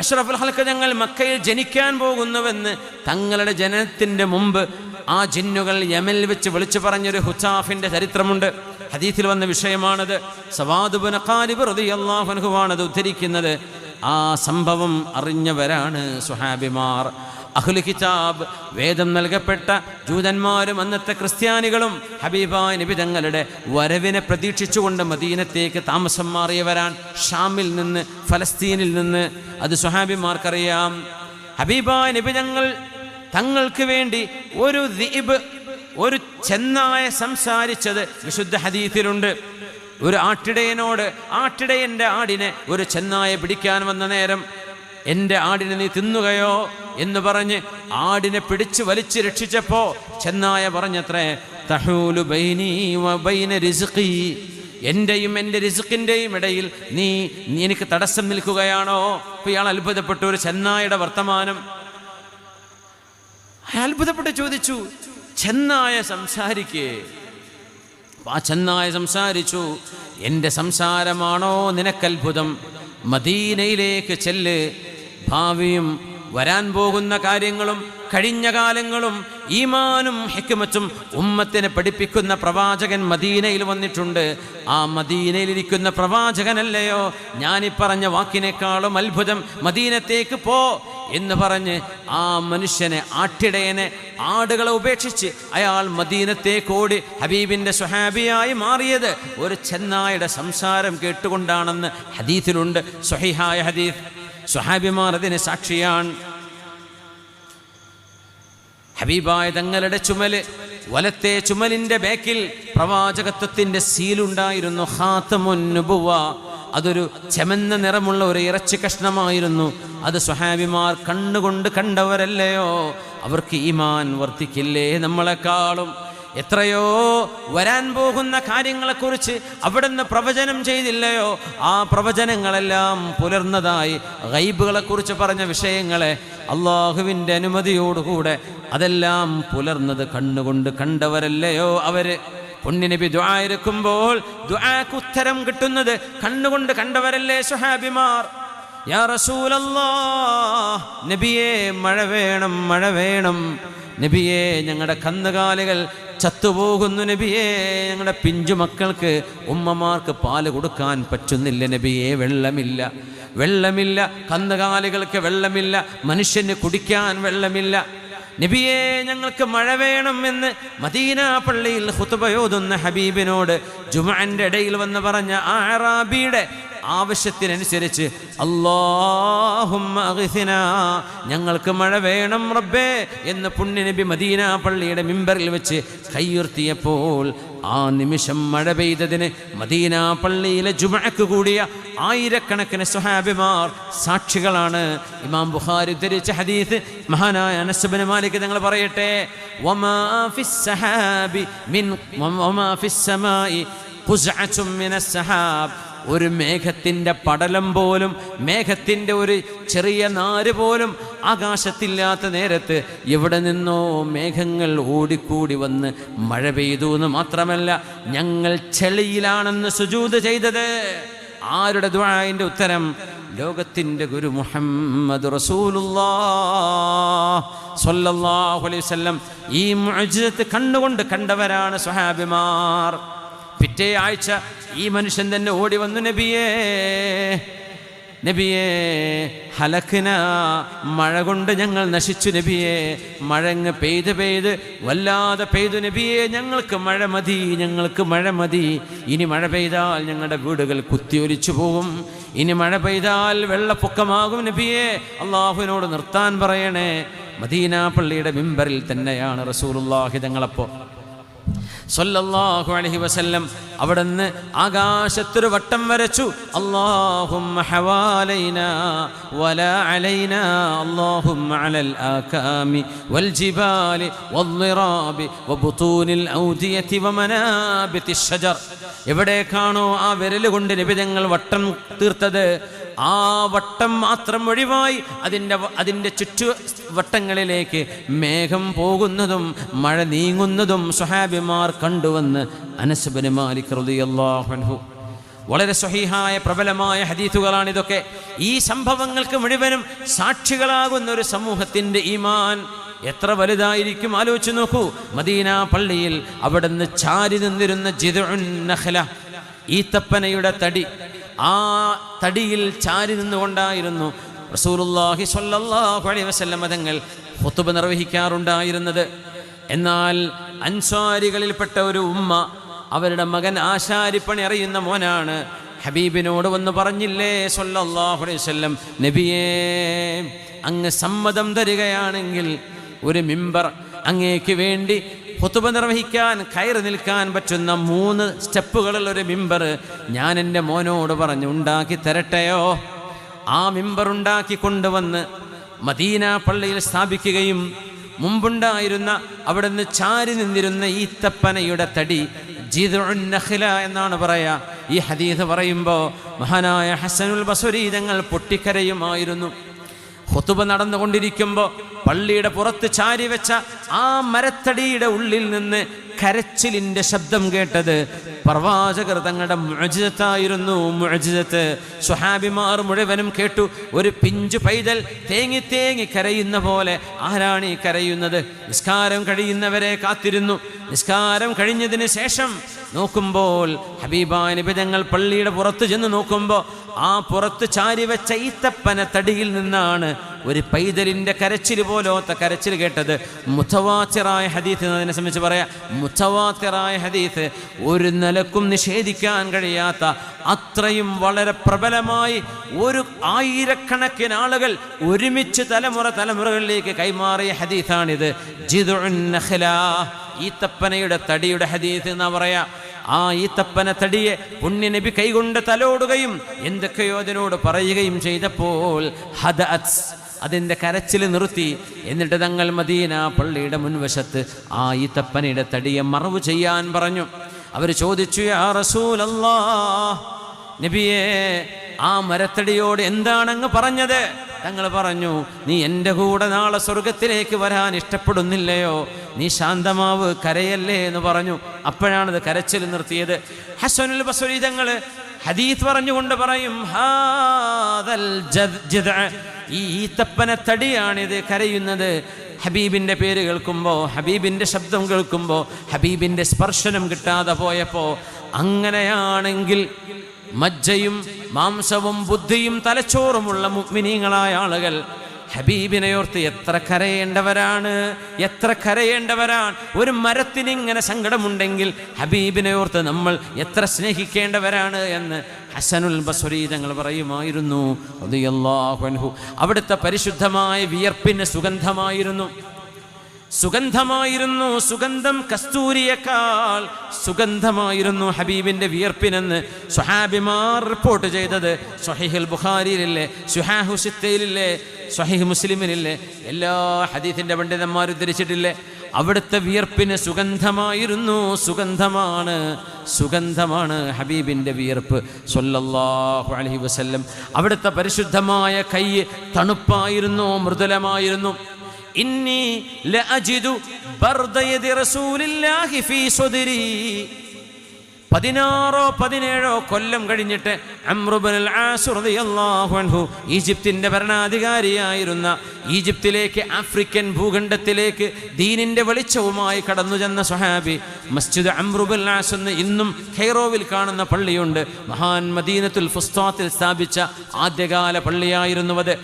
അഷ്റഫുൽ ഖൽഖ് ഞങ്ങൾ മക്കയിൽ ജനിക്കാൻ പോകുന്നുവെന്ന് തങ്ങളുടെ ജനനത്തിൻ്റെ മുമ്പ് ആ ജിന്നുകൾ യമനിൽ വെച്ച് വിളിച്ചു പറഞ്ഞൊരു ഹുസാഫിൻ്റെ ചരിത്രമുണ്ട്. ഹദീസിൽ വന്ന വിഷയമാണത്. സവാദ് ബിൻ ഖാരിബ് റളിയല്ലാഹു അൻഹുവാണത് ഉദ്ധരിക്കുന്നത്. ആ സംഭവം അറിഞ്ഞവരാണ് സ്വഹാബിമാർ. അഹ്ലു കിതാബ്, വേദം നൽകപ്പെട്ട ജൂതന്മാരും അന്നത്തെ ക്രിസ്ത്യാനികളും ഹബീബായ നബി തങ്ങളുടെ വരവിനെ പ്രതീക്ഷിച്ചുകൊണ്ട് മദീനത്തേക്ക് താമസം മാറിയവരാണ്. ഷാമിൽ നിന്ന്, ഫലസ്തീനിൽ നിന്ന്. അത് സ്വഹാബിമാർക്കറിയാം. ഹബീബായ നബി തങ്ങൾക്ക് വേണ്ടി ഒരു ചെന്നായ സംസാരിച്ചത് വിശുദ്ധ ഹദീസിലുണ്ട്. ഒരു ആട്ടിടയൻ്റെ ആടിനെ ഒരു ചെന്നായ പിടിക്കാൻ വന്ന നേരം, എൻ്റെ ആടിനെ നീ തിന്നുകയോ എന്ന് പറഞ്ഞ് ആടിനെ പിടിച്ച് വലിച്ച് രക്ഷിച്ചപ്പോ ചെന്നായ പറഞ്ഞത്രേ, തഹൂലു ബൈനി വ ബൈന റിസ്ഖി, എൻ്റെയും എൻ്റെ റിസ്ഖിൻ്റെയും ഇടയിൽ നീ എനിക്ക് തടസ്സം നിൽക്കുകയാണോ? അപ്പോൾ ഇയാൾ അത്ഭുതപ്പെട്ടു. ഒരു ചെന്നായുടെ വർത്തമാനം അത്ഭുതപ്പെട്ട് ചോദിച്ചു, ചെന്നായ സംസാരിക്കേ? ആ ചെന്നായ സംസാരിച്ചു, എൻ്റെ സംസാരമാണോ നിനക്കത്ഭുതം? മദീനയിലേക്ക് ചെല്ല്, ഭാവിയും വരാൻ പോകുന്ന കാര്യങ്ങളും കഴിഞ്ഞ കാലങ്ങളും ഈമാനും ഹിക്മത്തും ഉമ്മത്തിനെ പഠിപ്പിക്കുന്ന പ്രവാചകൻ മദീനയിൽ വന്നിട്ടുണ്ട്. ആ മദീനയിലിരിക്കുന്ന പ്രവാചകനല്ലയോ ഞാനീ പറഞ്ഞ വാക്കിനേക്കാളും അത്ഭുതം? മദീനത്തേക്ക് പോ എന്ന് പറഞ്ഞ് ആ മനുഷ്യനെ, ആട്ടിടയനെ, ആടുകളെ ഉപേക്ഷിച്ച് അയാൾ മദീനത്തേക്ക് ഓടി ഹബീബിൻ്റെ സ്വഹാബിയായി മാറിയത് ഒരു ചെന്നായുടെ സംസാരം കേട്ടുകൊണ്ടാണെന്ന് ഹദീസിലുണ്ട്. സ്വഹീഹായ ഹദീസ്. സ്വഹാബിമാർ അതിന് സാക്ഷിയാണ്. ഹബീബായ തങ്ങളുടെ ചുമല്, വലത്തെ ചുമലിൻ്റെ ബാക്കിൽ പ്രവാചകത്വത്തിൻ്റെ സീലുണ്ടായിരുന്നു. ഖാതമുൻ നുബുവ. അതൊരു ചെമന്ന നിറമുള്ള ഒരു ഇറച്ചി കഷ്ണമായിരുന്നു. അത് സ്വഹാബിമാർ കണ്ണുകൊണ്ട് കണ്ടവരല്ലയോ? അവർക്ക് ഈമാൻ വർദ്ധിക്കില്ലേ നമ്മളെക്കാളും? എത്രയോ വരാൻ പോകുന്ന കാര്യങ്ങളെക്കുറിച്ച് അവിടുന്ന് പ്രവചനം ചെയ്തില്ലയോ? ആ പ്രവചനങ്ങളെല്ലാം പുലർന്നതായി. ഗൈബുകളെക്കുറിച്ച് പറഞ്ഞ വിഷയങ്ങളെ അള്ളാഹുവിൻ്റെ അനുമതിയോടുകൂടെ അതെല്ലാം പുലർന്നത് കണ്ണുകൊണ്ട് കണ്ടവരല്ലയോ അവര്? പുണ്യനബി ദുആ ഇരക്കുമ്പോൾ ദുആക്ക് ഉത്തരം കിട്ടുന്നത് കണ്ണുകൊണ്ട് കണ്ടവരല്ലേ സ്വഹാബിമാർ? യാ റസൂലല്ലാഹ്, നബിയേ മഴ വേണം, മഴ വേണം. നബിയേ ഞങ്ങളുടെ കന്നുകാലികൾ ചത്തുപോകുന്നു. നബിയേ ഞങ്ങളുടെ പിഞ്ചു മക്കൾക്ക്, ഉമ്മമാർക്ക് പാല് കൊടുക്കാൻ പറ്റുന്നില്ല. നബിയേ വെള്ളമില്ല, വെള്ളമില്ല. കന്നുകാലികൾക്ക് വെള്ളമില്ല, മനുഷ്യന് കുടിക്കാൻ വെള്ളമില്ല. നബിയേ ഞങ്ങൾക്ക് മഴ വേണം എന്ന് മദീന പള്ളിയിൽ ഖുതുബയോതുന്ന ഹബീബിനോട് ജുമുഅന്റെ ഇടയിൽ വന്ന് പറഞ്ഞ ആ അറാബിയുടെ ആവശ്യത്തിനനുസരിച്ച് അല്ലാഹുമ്മ അഗ്സിനാ, ഞങ്ങൾക്ക് മഴ വേണം റബ്ബേ എന്ന് പുണ്യനബി മദീന പള്ളിയുടെ മിമ്പറിൽ വെച്ച് കയ്യുയർത്തിയപ്പോൾ ആ നിമിഷം മഴ പെയ്തതിന് മദീന പള്ളിയിലെ ജുമുഅക്ക് കൂടിയ ആയിരക്കണക്കിന് സ്വഹാബിമാർ സാക്ഷികളാണ്. ഇമാം ബുഖാരി ഉദ്ധരിച്ച ഹദീസ് മഹാനായ അനസ് ഇബ്നു മാലിക് തങ്ങൾ പറയട്ടെ, വമാ ഫിസ് സഹാബി മിൻ വമാ ഫിസ് സമായി ഖുസ്അത്തും മിനസ് സഹാബ്. ഒരു മേഘത്തിൻ്റെ പടലം പോലും, മേഘത്തിൻ്റെ ഒരു ചെറിയ നാര് പോലും ആകാശത്തില്ലാത്ത നേരത്ത് എവിടെ നിന്നോ മേഘങ്ങൾ ഓടിക്കൂടി വന്ന് മഴ പെയ്തു എന്ന് മാത്രമല്ല, ഞങ്ങൾ ചെളിയിലാണെന്ന് സുജൂദ് ചെയ്തത്. ആരുടെ ദുആഇന്റെ ഉത്തരം? ലോകത്തിൻ്റെ ഗുരു മുഹമ്മദ് റസൂലുള്ളാഹ് സ്വല്ലല്ലാഹു അലൈഹി വസല്ലം. ഈ മുഅ്ജിസത്ത് കണ്ണുകൊണ്ട് കണ്ടവരാണ് സ്വഹാബിമാർ. പിറ്റേ ആഴ്ച ഈ മനുഷ്യൻ തന്നെ ഓടി വന്നു, നബിയേ നബിയേ ഹലക്ന, മഴ കൊണ്ട് ഞങ്ങൾ നശിച്ചു നബിയേ. മഴങ്ങ് പെയ്ത് വല്ലാതെ പെയ്തു നബിയേ. ഞങ്ങൾക്ക് മഴ മതി, ഞങ്ങൾക്ക് മഴ മതി. ഇനി മഴ പെയ്താൽ ഞങ്ങളുടെ വീടുകൾ കുത്തിയൊലിച്ചു പോകും. ഇനി മഴ പെയ്താൽ വെള്ളപ്പൊക്കമാകും നബിയേ. അള്ളാഹുവിനോട് നിർത്താൻ പറയണേ. മദീന പള്ളിയുടെ മിമ്പറിൽ തന്നെയാണ് റസൂലുള്ളാഹി തങ്ങളപ്പോൾ സല്ലല്ലാഹു അലൈഹി വസല്ലം അവിടുന്ന് ആകാശത്തൊരു വട്ടം വരച്ചു. അല്ലാഹുമ്മ ഹവാലൈനാ വലാ അലൈനാ അല്ലാഹുമ്മ അലൽ ആകാമി വൽ ജിബാലി വദ്ദിറാബി വബുതൂനിൽ ഔദിയതി വമനാബിതിശ് ശജർ. എവിടേക്കാണോ ആ വിരൽ കൊണ്ട് നബി തങ്ങൾ വട്ടം തീർത്തത്, ആ വട്ടം മാത്രം ഒഴിവായി അതിൻ്റെ ചുറ്റുവട്ടങ്ങളിലേക്ക് മേഘം പോകുന്നതും മഴ നീങ്ങുന്നതും സ്വഹാബിമാർ കണ്ടുവന്ന് അനസ് ഇബ്നു മാലിക് റളിയല്ലാഹു അൻഹു. വളരെ സ്വഹീഹായ പ്രബലമായ ഹദീസുകളാണിതൊക്കെ. ഈ സംഭവങ്ങൾക്ക് മുഴുവനും സാക്ഷികളാകുന്ന ഒരു സമൂഹത്തിൻ്റെ ഈമാൻ എത്ര വലുതായിരിക്കും ആലോചിച്ച് നോക്കൂ. മദീന പള്ളിയിൽ അവിടുന്ന് ചാരി നിന്നിരുന്ന ജിദ്ഉൻ നഖ്ല, ഈത്തപ്പനയുടെ തടി, ആ തടിയിൽ ചാരി നിന്നുകൊണ്ടായിരുന്നു റസൂലുള്ളാഹി സ്വല്ലല്ലാഹു അലൈഹി വസല്ലം തങ്ങൾ ഖുതുബ നിർവഹിക്കാറുണ്ടായിരുന്നത്. എന്നാൽ അൻസ്വാരികളിൽപ്പെട്ട ഒരു ഉമ്മ, അവരുടെ മകൻ ആശാരിപ്പണി അറിയുന്ന മോനാണ്, ഹബീബിനോട് വന്ന് പറഞ്ഞില്ലേ സ്വല്ലല്ലാഹു അലൈഹി വസല്ലം, നബിയേ അങ്ങ് സമ്മതം തരികയാണെങ്കിൽ ഒരു മിമ്പർ അങ്ങേക്ക് വേണ്ടി ഖുതുബ നിർവഹിക്കാൻ കയറി നിൽക്കാൻ പറ്റുന്ന 3 സ്റ്റെപ്പുകളുള്ള ഒരു മിമ്പർ ഞാൻ എൻ്റെ മോനോട് പറഞ്ഞ് ഉണ്ടാക്കി തരട്ടെയോ? ആ മിമ്പർ ഉണ്ടാക്കി കൊണ്ടുവന്ന് മദീന പള്ളിയിൽ സ്ഥാപിക്കുകയും മുമ്പുണ്ടായിരുന്ന അവിടുന്ന് ചാരി നിന്നിരുന്ന ഈത്തപ്പനയുടെ തടി ജിദ്ഉൻ നഖ്ല എന്നാണ് പറയാ. ഈ ഹദീസ് പറയുമ്പോൾ മഹാനായ ഹസനുൽ ബസ്രി തങ്ങൾ പൊട്ടിക്കരയുമായിരുന്നു. ഖുതുബ നടന്നുകൊണ്ടിരിക്കുമ്പോൾ പള്ളിയുടെ പുറത്ത് ചാരി വെച്ച ആ മരത്തടിയുടെ ഉള്ളിൽ നിന്ന് കരച്ചിലിൻ്റെ ശബ്ദം കേട്ടത് പ്രവാചകർ തങ്ങളുടെ മുഅ്ജിസത്തായിരുന്നു. മുഅ്ജിസത്ത് സ്വഹാബിമാർ മുഴുവനും കേട്ടു. ഒരു പിഞ്ചു പൈതൽ തേങ്ങി തേങ്ങി കരയുന്ന പോലെ. ആരാണ് ഈ കരയുന്നത്? നിസ്കാരം കഴിയുന്നവരെ കാത്തിരുന്നു. നിസ്കാരം കഴിഞ്ഞതിന് ശേഷം നോക്കുമ്പോൾ ഹബീബായ നബി തങ്ങൾ പള്ളിയുടെ പുറത്ത് ചെന്ന് നോക്കുമ്പോൾ ആ പുറത്ത് ചാരി വെച്ച ഈത്തപ്പന തടിയിൽ നിന്നാണ് ഒരു പൈതലിൻ്റെ കരച്ചിൽ പോലത്തെ കരച്ചിൽ കേട്ടത്. മുതവാത്തിറായ ഹദീസ് എന്നതിനെ സംബന്ധിച്ച് പറയാം. മുതവാത്തിറായ ഹദീസ് ഒരു നിലക്കും നിഷേധിക്കാൻ കഴിയാത്ത അത്രയും വളരെ പ്രബലമായി ഒരു ആയിരക്കണക്കിന് ആളുകൾ ഒരുമിച്ച് തലമുറകളിലേക്ക് കൈമാറിയ ഹദീസാണിത്. ജിദ്ഉൻ നഖ്ല, ഈത്തപ്പനയുടെ തടിയുടെ ഹദീസ് എന്നാ പറയാ. ആ ഈത്തപ്പന തടിയെ പുണ്യ നബി കൈകൊണ്ട് തലോടുകയും എന്തൊക്കെയോ അതിനോട് പറയുകയും ചെയ്തപ്പോൾ ഹദഅത്, അതിൻ്റെ കരച്ചിൽ നിർത്തി. എന്നിട്ട് തങ്ങൾ മദീന പള്ളിയുടെ മുൻവശത്ത് ആ ഈത്തപ്പനയുടെ തടിയെ മറവ് ചെയ്യാൻ പറഞ്ഞു. അവർ ചോദിച്ചു, യാ റസൂലല്ലാഹ്, നബിയേ ആ മരത്തടിയോട് എന്താണങ്ങ് പറഞ്ഞത്? തങ്ങൾ പറഞ്ഞു, നീ എൻ്റെ കൂടെ നാളെ സ്വർഗത്തിലേക്ക് വരാൻ ഇഷ്ടപ്പെടുന്നില്ലയോ? നീ ശാന്തമാവ്, കരയല്ലേ എന്ന് പറഞ്ഞു. അപ്പോഴാണത് കരച്ചിൽ നിർത്തിയത്. ഹസനുൽ ബസ്രി തങ്ങൾ ഹദീസ് പറഞ്ഞുകൊണ്ട് പറയും, ഹാദൽ ജിദ്അ, ഈ ഈത്തപ്പന തടിയാണിത് കരയുന്നത്. ഹബീബിൻ്റെ പേര് കേൾക്കുമ്പോൾ, ഹബീബിൻ്റെ ശബ്ദം കേൾക്കുമ്പോൾ, ഹബീബിൻ്റെ സ്പർശനം കിട്ടാതെ പോയപ്പോൾ, അങ്ങനെയാണെങ്കിൽ മജ്ജയും മാംസവും ബുദ്ധിയും തലച്ചോറുമുള്ള മുഅ്മിനീങ്ങളായ ആളുകൾ ഹബീബിനെയോർത്ത് എത്ര കരയേണ്ടവരാണ്, എത്ര കരയേണ്ടവരാണ്. ഒരു മരത്തിനിങ്ങനെ സങ്കടമുണ്ടെങ്കിൽ ഹബീബിനെയോർത്ത് നമ്മൾ എത്ര സ്നേഹിക്കേണ്ടവരാണ് എന്ന് ഹസനുൽ ബസ്രി തങ്ങൾ പറയുമായിരുന്നു റളിയല്ലാഹു അൻഹു. അവിടുത്തെ പരിശുദ്ധമായ വിയർപ്പിന് സുഗന്ധമായിരുന്നു. സുഗന്ധം കസ്തൂരിയേക്കാൾ സുഗന്ധമായിരുന്നു ഹബീബിൻ്റെ വിയർപ്പിനെന്ന് സ്വഹാബിമാർ റിപ്പോർട്ട് ചെയ്തത് സ്വഹീഹുൽ ബുഖാരിയിലില്ലേ, സ്വഹാഹു സിത്തയിലില്ലേ, സ്വഹീഹ് മുസ്ലിമിലില്ലേ, എല്ലാ ഹദീസിൻ്റെ പണ്ഡിതന്മാർ ഉദ്ധരിച്ചിട്ടില്ലേ. അവിടുത്തെ വിയർപ്പിന് സുഗന്ധമായിരുന്നു. സുഗന്ധമാണ് ഹബീബിൻ്റെ വിയർപ്പ് സ്വല്ലല്ലാഹു അലൈഹി വസല്ലം. അവിടുത്തെ പരിശുദ്ധമായ കൈ തണുപ്പായിരുന്നു, മൃദുലമായിരുന്നു. ഇന്നി ലഅജിദു ബർദ യദി റസൂലില്ലാഹി ഫീ സ്വദരി. 16-17 കൊല്ലം കഴിഞ്ഞിട്ട് അംർ ഇബ്നുൽ ആസ് റളിയല്ലാഹു അൻഹു, ഈജിപ്തിൻ്റെ ഭരണാധികാരിയായിരുന്ന, ഈജിപ്തിലേക്ക് ആഫ്രിക്കൻ ഭൂഖണ്ഡത്തിലേക്ക് ദീനിൻ്റെ വെളിച്ചവുമായി കടന്നു ചെന്ന സ്വഹാബി, മസ്ജിദ് അംർ ഇബ്നുൽ ആസ് എന്ന് ഇന്നും ഖൈറോവിൽ കാണുന്ന പള്ളിയുണ്ട്. മഹാൻ മദീനത്തുൽ ഫുസ്താത്തിൽ സ്ഥാപിച്ച ആദ്യകാല പള്ളിയായിരുന്നു അത്.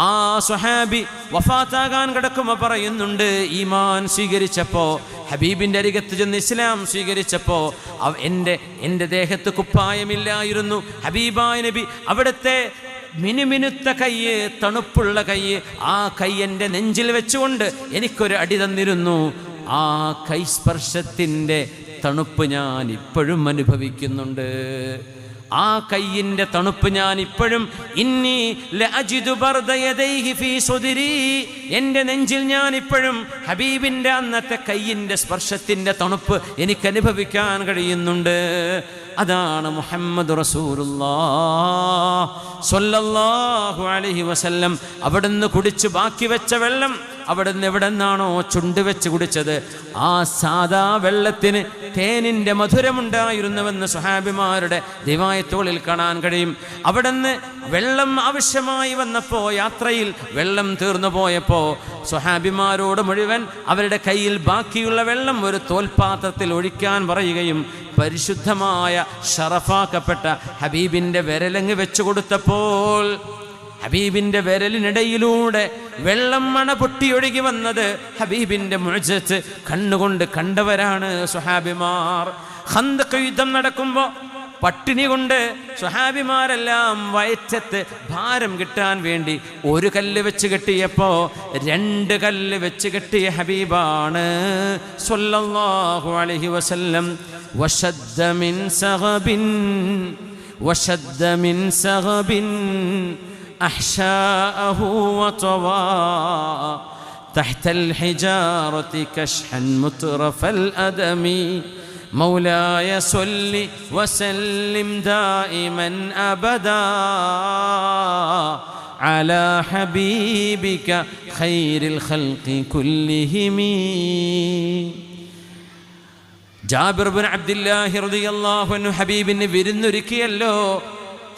ആ സ്വഹാബി വഫാത്താകാൻ കിടക്കുമ്പോൾ പറയുന്നുണ്ട്, ഈമാൻ സ്വീകരിച്ചപ്പോൾ, ഹബീബിൻ്റെ അരികത്ത് ചെന്ന് ഇസ്ലാം സ്വീകരിച്ചപ്പോൾ എൻ്റെ ദേഹത്ത് കുപ്പായമില്ലായിരുന്നു. ഹബീബായ നബി അവിടുത്തെ മിനുമിനുത്ത കയ്യ്, തണുപ്പുള്ള കയ്യ്, ആ കൈ എൻ്റെ നെഞ്ചിൽ വെച്ചുകൊണ്ട് എനിക്കൊരു അടി തന്നിരുന്നു. ആ കൈസ്പർശത്തിൻ്റെ തണുപ്പ് ഞാൻ ഇപ്പോഴും അനുഭവിക്കുന്നുണ്ട്. ആ കയ്യിൻ്റെ തണുപ്പ് ഞാൻ ഇപ്പോഴും ഇന്നി ലഅജിദു ബർദ യദൈഹി ഫീ സുദ്രി, എൻ്റെ നെഞ്ചിൽ ഞാൻ ഇപ്പോഴും ഹബീബിൻ്റെ അന്നത്തെ കയ്യിൻ്റെ സ്പർശത്തിൻ്റെ തണുപ്പ് എനിക്ക് അനുഭവിക്കാൻ കഴിയുന്നുണ്ട്. അതാണ് മുഹമ്മദ് റസൂലുള്ളാഹ് സ്വല്ലല്ലാഹു അലൈഹി വസല്ലം. അവിടുന്ന് കുടിച്ച് ബാക്കി വെച്ച വെള്ളം, അവിടുന്ന് എവിടെ നിന്നാണോ ചുണ്ട് വെച്ച് കുടിച്ചത്, ആ സാദാ വെള്ളത്തിന് തേനിൻ്റെ മധുരമുണ്ടായിരുന്നുവെന്ന് സ്വഹാബിമാരുടെ റിവായത്തുകളിൽ കാണാൻ കഴിയും. അവിടുന്ന് വെള്ളം ആവശ്യമായി വന്നപ്പോൾ, യാത്രയിൽ വെള്ളം തീർന്നു പോയപ്പോൾ സ്വഹാബിമാരോട് മുഴുവൻ അവരുടെ കയ്യിൽ ബാക്കിയുള്ള വെള്ളം ഒരു തോൽപാത്രത്തിൽ ഒഴിക്കാൻ പറയുകയും പരിശുദ്ധമായ ഷറഫാക്കപ്പെട്ട ഹബീബിൻ്റെ വിരലങ്ങ് വെച്ചു കൊടുത്തപ്പോൾ ഹബീബിൻ്റെ വിരലിനിടയിലൂടെ വെള്ളം മണ പൊട്ടിയൊഴുകി വന്നത് ഹബീബിൻ്റെ മുഅ്ജിസത്ത് കണ്ണുകൊണ്ട് കണ്ടവരാണ് സ്വഹാബിമാർ. ഖന്തഖ് യുദ്ധം നടക്കുമ്പോൾ പട്ടിണി കൊണ്ട് സ്വഹാബിമാരെല്ലാം വയറ്റത്ത് ഭാരം കിട്ടാൻ വേണ്ടി ഒരു കല്ല് വെച്ച് കെട്ടിയപ്പോൾ 2 കല്ല് വെച്ച് കെട്ടിയ ഹബീബാണ് സ്വല്ലല്ലാഹു അലൈഹി വസല്ലം. വശദ്ദ മിൻ സഗബിൻ أحشاءه وطوى تحت الحجارة كشحا مترف الأدم مولاي صل وسلم دائما أبدا على حبيبك خير الخلق كلهم. ജാബിർ ബിൻ അബ്ദുല്ലാഹി റളിയല്ലാഹു അൻഹു ഹബീബിന് വിരുന്നൊരുക്കിയല്ലോ.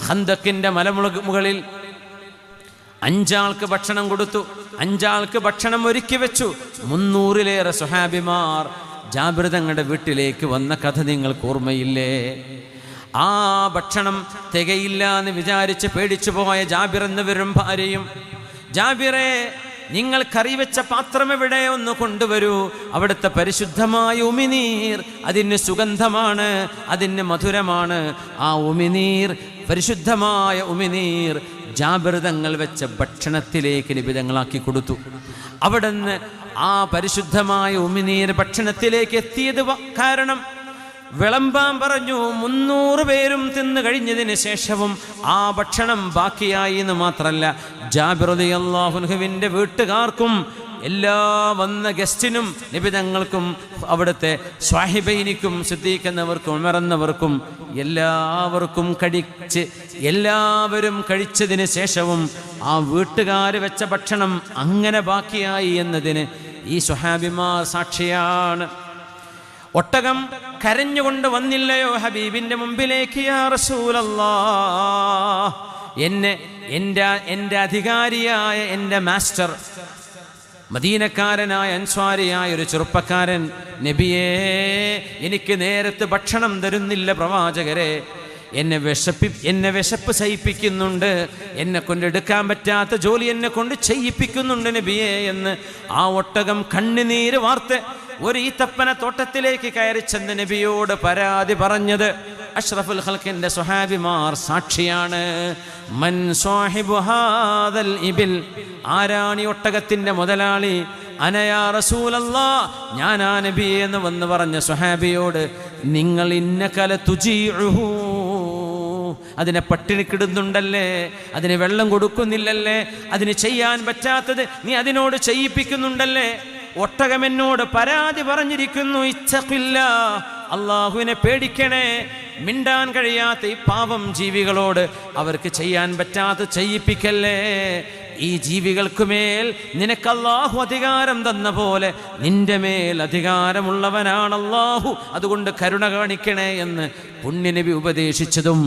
ഖന്തക്കിൻ്റെ മലമുകളിൽ 5 ആൾക്ക് ഭക്ഷണം കൊടുത്തു, 5 ആൾക്ക് ഭക്ഷണം ഒരുക്കി വെച്ചു. 300-ലേറെ സ്വഹാബിമാർ ജാബിർ തങ്ങളുടെ വീട്ടിലേക്ക് വന്ന കഥ നിങ്ങൾക്ക് ഓർമ്മയില്ലേ? ആ ഭക്ഷണം തികയില്ല എന്ന് വിചാരിച്ച് പേടിച്ചു പോയ ജാബിർ എന്നിവരും ഭാര്യയും, ജാബിറെ നിങ്ങൾ കറി വെച്ച പാത്രം എവിടെ, ഒന്ന് കൊണ്ടുവരൂ. അവിടുത്തെ പരിശുദ്ധമായ ഉമിനീർ, അതിന് സുഗന്ധമാണ്, അതിന് മധുരമാണ്. ആ ഉമിനീർ, പരിശുദ്ധമായ ഉമിനീർ ജാബിർ തങ്ങൾ വെച്ച ഭക്ഷണത്തിലേക്ക് നബി തങ്ങളാക്കി കൊടുത്തു. അവിടുന്ന് ആ പരിശുദ്ധമായ ഉമിനീർ ഭക്ഷണത്തിലേക്ക് എത്തിയത് കാരണം വിളമ്പാൻ പറഞ്ഞു. 300 പേരും തിന്നു കഴിഞ്ഞതിന് ശേഷവും ആ ഭക്ഷണം ബാക്കിയായി എന്ന് മാത്രമല്ല, ജാബിർ റളിയല്ലാഹു അൻഹുവിൻ്റെ വീട്ടുകാർക്കും എല്ലാ വന്ന ഗസ്റ്റിനും നിബിതങ്ങൾക്കും അവിടുത്തെ സ്വാഹിബൈനിക്കും സിദ്ദീഖ് എന്നവർക്കും ഉമർ എന്നവർക്കും എല്ലാവർക്കും എല്ലാവരും കഴിച്ചതിന് ശേഷവും ആ വീട്ടുകാർ വെച്ച ഭക്ഷണം അങ്ങനെ ബാക്കിയായി എന്നതിന് ഈ സ്വഹാബിമാർ സാക്ഷിയാണ്. ഒട്ടകം കരഞ്ഞുകൊണ്ട് വന്നില്ലയോ ഹബീബിൻ്റെ മുമ്പിലേക്ക്, യാ റസൂലല്ലാഹ്, എൻ്റെ അധികാരിയായ എൻ്റെ മാസ്റ്റർ, മദീനക്കാരനായ അൻസ്വാരിയായ ഒരു ചെറുപ്പക്കാരൻ, നബിയേ എനിക്ക് നേരത്തെ ഭക്ഷണം തരുന്നില്ല പ്രവാചകരെ, എന്നെ വിശപ്പ് സഹിപ്പിക്കുന്നുണ്ട്, എന്നെ കൊണ്ടെടുക്കാൻ പറ്റാത്ത ജോലി എന്നെ കൊണ്ട് ചെയ്യിപ്പിക്കുന്നുണ്ട് നബിയേ എന്ന് ആ ഒട്ടകം കണ്ണുനീര് വാർത്ത് ഒരു ഈത്തപ്പന തോട്ടത്തിലേക്ക് കയറി ചെന്ന് നബിയോട് പരാതി പറഞ്ഞത് അഷ്റഫുൽ ഖൽഖിന്റെ സ്വഹാബിമാർ സാക്ഷിയാണ്. മൻ സാഹിബു ഹാദൽ ഇബിൽ, ആരാണി ഒട്ടകത്തിന്റെ മുതലാളി? അനയാ റസൂലല്ലാഹ്, ഞാനാ നബിയേ എന്ന് വന്ന് പറഞ്ഞ സ്വഹാബിയോട് നിങ്ങൾ ഇന്നകല തുജീഉഹു, അതിനെ പട്ടിണിക്കിടുന്നുണ്ടല്ലേ, അതിന് വെള്ളം കൊടുക്കുന്നില്ലല്ലേ, അതിന് ചെയ്യാൻ പറ്റാത്തത് നീ അതിനോട് ചെയ്യിപ്പിക്കുന്നുണ്ടല്ലേ? ഒട്ടകം എന്നോട് പരാതി പറഞ്ഞിരിക്കുന്നു, ഇത്തഖില്ലാ, അള്ളാഹുവിനെ പേടിക്കണേ. മിണ്ടാൻ കഴിയാത്ത ഈ പാവം ജീവികളോട് അവർക്ക് ചെയ്യാൻ പറ്റാത്ത ചെയ്യിപ്പിക്കല്ലേ. ഈ ജീവികൾക്കുമേൽ നിനക്ക് അല്ലാഹു അധികാരം തന്ന പോലെ നിന്റെ മേൽ അധികാരമുള്ളവനാണ് അല്ലാഹു, അതുകൊണ്ട് കരുണ കാണിക്കണേ എന്ന് പുണ്യനബി ഉപദേശിച്ചതും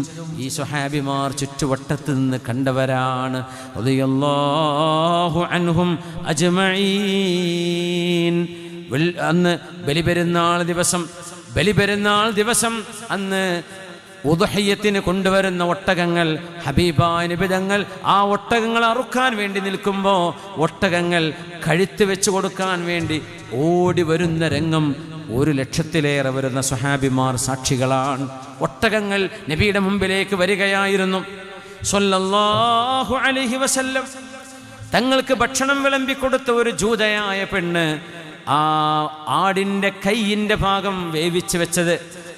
ഈ സ്വഹാബിമാർ ചുറ്റുവട്ടത്ത് നിന്ന് കണ്ടവരാണ്. റളിയല്ലാഹു അൻഹും അജ്മഈൻ. അന്ന് ബലിപെരുന്നാൾ ദിവസം അന്ന് ഉദ്ഹിയ്യത്തിന് കൊണ്ടുവരുന്ന ഒട്ടകങ്ങൾ, ഹബീബായ നബി തങ്ങൾ ആ ഒട്ടകങ്ങൾ അറുക്കാൻ വേണ്ടി നിൽക്കുമ്പോൾ ഒട്ടകങ്ങൾ കഴുത്ത് വെച്ച് കൊടുക്കാൻ വേണ്ടി ഓടി വരുന്ന രംഗം 100,000-ലേറെ വരുന്ന സ്വഹാബിമാർ സാക്ഷികളാണ്. ഒട്ടകങ്ങൾ നബിയുടെ മുമ്പിലേക്ക് വരികയായിരുന്നു സ്വല്ലല്ലാഹു അലൈഹി വസല്ലം. തങ്ങൾക്ക് ഭക്ഷണം വിളമ്പിക്കൊടുത്ത ഒരു ജൂതയായ പെണ്ണ് ആ ആടിൻ്റെ കൈയിൻ്റെ ഭാഗം വേവിച്ച് വെച്ചത്,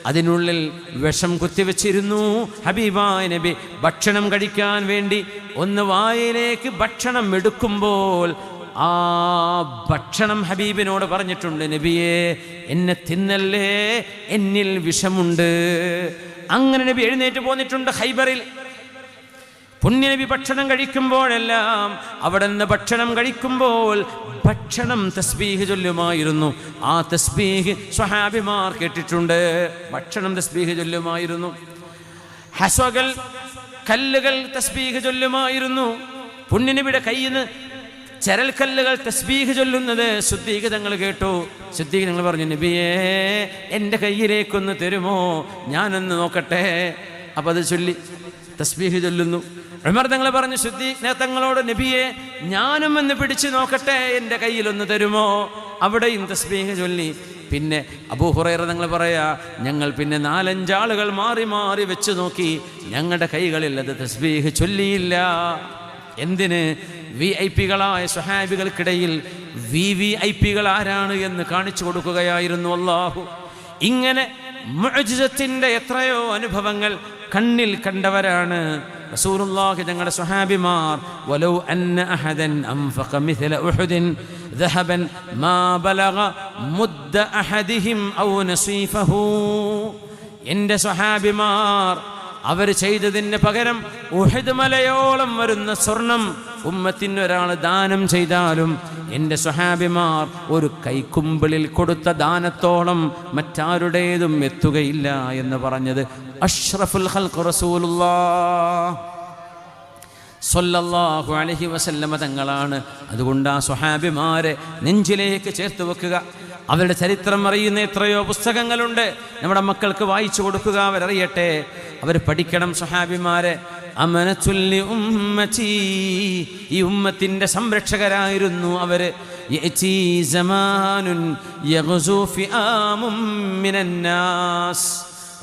അതിനുള്ളിൽ വിഷം കുത്തിവെച്ചിരുന്നു. ഹബീബായ നബി ഭക്ഷണം കഴിക്കാൻ വേണ്ടി ഒന്ന് വായിലേക്ക് ഭക്ഷണം എടുക്കുമ്പോൾ ആ ഭക്ഷണം ഹബീബിനോട് പറഞ്ഞിട്ടുണ്ട്, നബിയെ എന്നെ തിന്നല്ലേ, എന്നിൽ വിഷമുണ്ട്. അങ്ങനെ നബി എഴുന്നേറ്റ് പോന്നിട്ടുണ്ട് ഖൈബറിൽ. പുണ്യനബി ഭക്ഷണം കഴിക്കുമ്പോഴെല്ലാം അവിടെ നിന്ന് ഭക്ഷണം കഴിക്കുമ്പോൾ ഭക്ഷണം തസ്ബീഹ് ചൊല്ലുമായിരുന്നു. ആ തസ്ബീഹ് സ്വഹാബിമാർ കേട്ടിട്ടുണ്ട്. ഭക്ഷണം തസ്ബീഹ് ചൊല്ലുമായിരുന്നു. ഹസ്വകൾ, കല്ലുകൾ തസ്ബീഹ് ചൊല്ലുമായിരുന്നു. പുണ്യനബിയുടെ കയ്യിൽ നിന്ന് ചരൽക്കല്ലുകൾ തസ്ബീഹ് ചൊല്ലുന്നത് സിദ്ദീഖ് തങ്ങൾ കേട്ടു. സിദ്ദീഖ് തങ്ങൾ പറഞ്ഞു, നബിയേ എൻ്റെ കയ്യിലേക്കൊന്ന് തരുമോ, ഞാനൊന്ന് നോക്കട്ടെ. അപ്പം അത് ചൊല്ലി തസ്ബീഹ് ചൊല്ലുന്നു. ഉമർ തങ്ങൾ പറഞ്ഞു സിദ്ദീഖ് തങ്ങളോട്, നബിയെ ഞാനും ഒന്ന് പിടിച്ചു നോക്കട്ടെ, എൻ്റെ കയ്യിലൊന്ന് തരുമോ. അവിടെയും തസ്ബീഹ് ചൊല്ലി. പിന്നെ അബൂ ഹുറൈറ തങ്ങൾ പറയാ, ഞങ്ങൾ പിന്നെ 4-5 ആളുകൾ മാറി മാറി വെച്ച് നോക്കി, ഞങ്ങളുടെ കൈകളിൽ അത് തസ്ബീഹ് ചൊല്ലിയില്ല. എന്തിന്? VIP-കളായ സ്വഹാബികൾക്കിടയിൽ VVIP-കൾ ആരാണ് എന്ന് കാണിച്ചു കൊടുക്കുകയായിരുന്നു അല്ലാഹു. ഇങ്ങനെ മുഅ്ജിസത്തിന്റെ എത്രയോ അനുഭവങ്ങൾ കണ്ണിൽ കണ്ടവരാണ് റസൂലുള്ളാഹി തങ്ങളുടെ സ്വഹാബിമാർ. വലൗ അന്ന അഹദൻ അൻഫഖ മിഥല ഉഹുദിൻ ദഹബൻ മാ ബലഗ മുദ്ദ അഹദിഹിം ഔ നസീഫഹു. എൻ്റെ സ്വഹാബിമാർ അവർ ചെയ്തതിന് പകരം ഉഹദ് മലയോളം വരുന്ന സ്വർണം ഉമ്മത്തിന് ഒരാൾ ദാനം ചെയ്താലും എൻ്റെ സ്വഹാബിമാർ ഒരു കൈക്കുമ്പിളിൽ കൊടുത്ത ദാനത്തോളം മറ്റാരുടേതും എത്തുകയില്ല എന്ന് പറഞ്ഞത് അഷ്റഫുൽ ഖൽഖ് റസൂലുള്ളാഹ് സ്വല്ലല്ലാഹു അലൈഹി വസല്ലമ തങ്ങളാണ്. അതുകൊണ്ട് ആ സ്വഹാബിമാരെ നെഞ്ചിലേക്ക് ചേർത്ത് വെക്കുക. അവരുടെ ചരിത്രം അറിയുന്ന എത്രയോ പുസ്തകങ്ങളുണ്ട്. നമ്മുടെ മക്കൾക്ക് വായിച്ചു കൊടുക്കുക, അവരറിയട്ടെ, അവർ പഠിക്കണം സ്വഹാബിമാരെ. അമനത്തുല്ലി ഉമ്മത്തി, ഈ ഉമ്മത്തിൻ്റെ സംരക്ഷകരായിരുന്നു അവര്. യഅതി സമാനുൻ യഗ്സു ഫിആമും മിനന്നാസ്.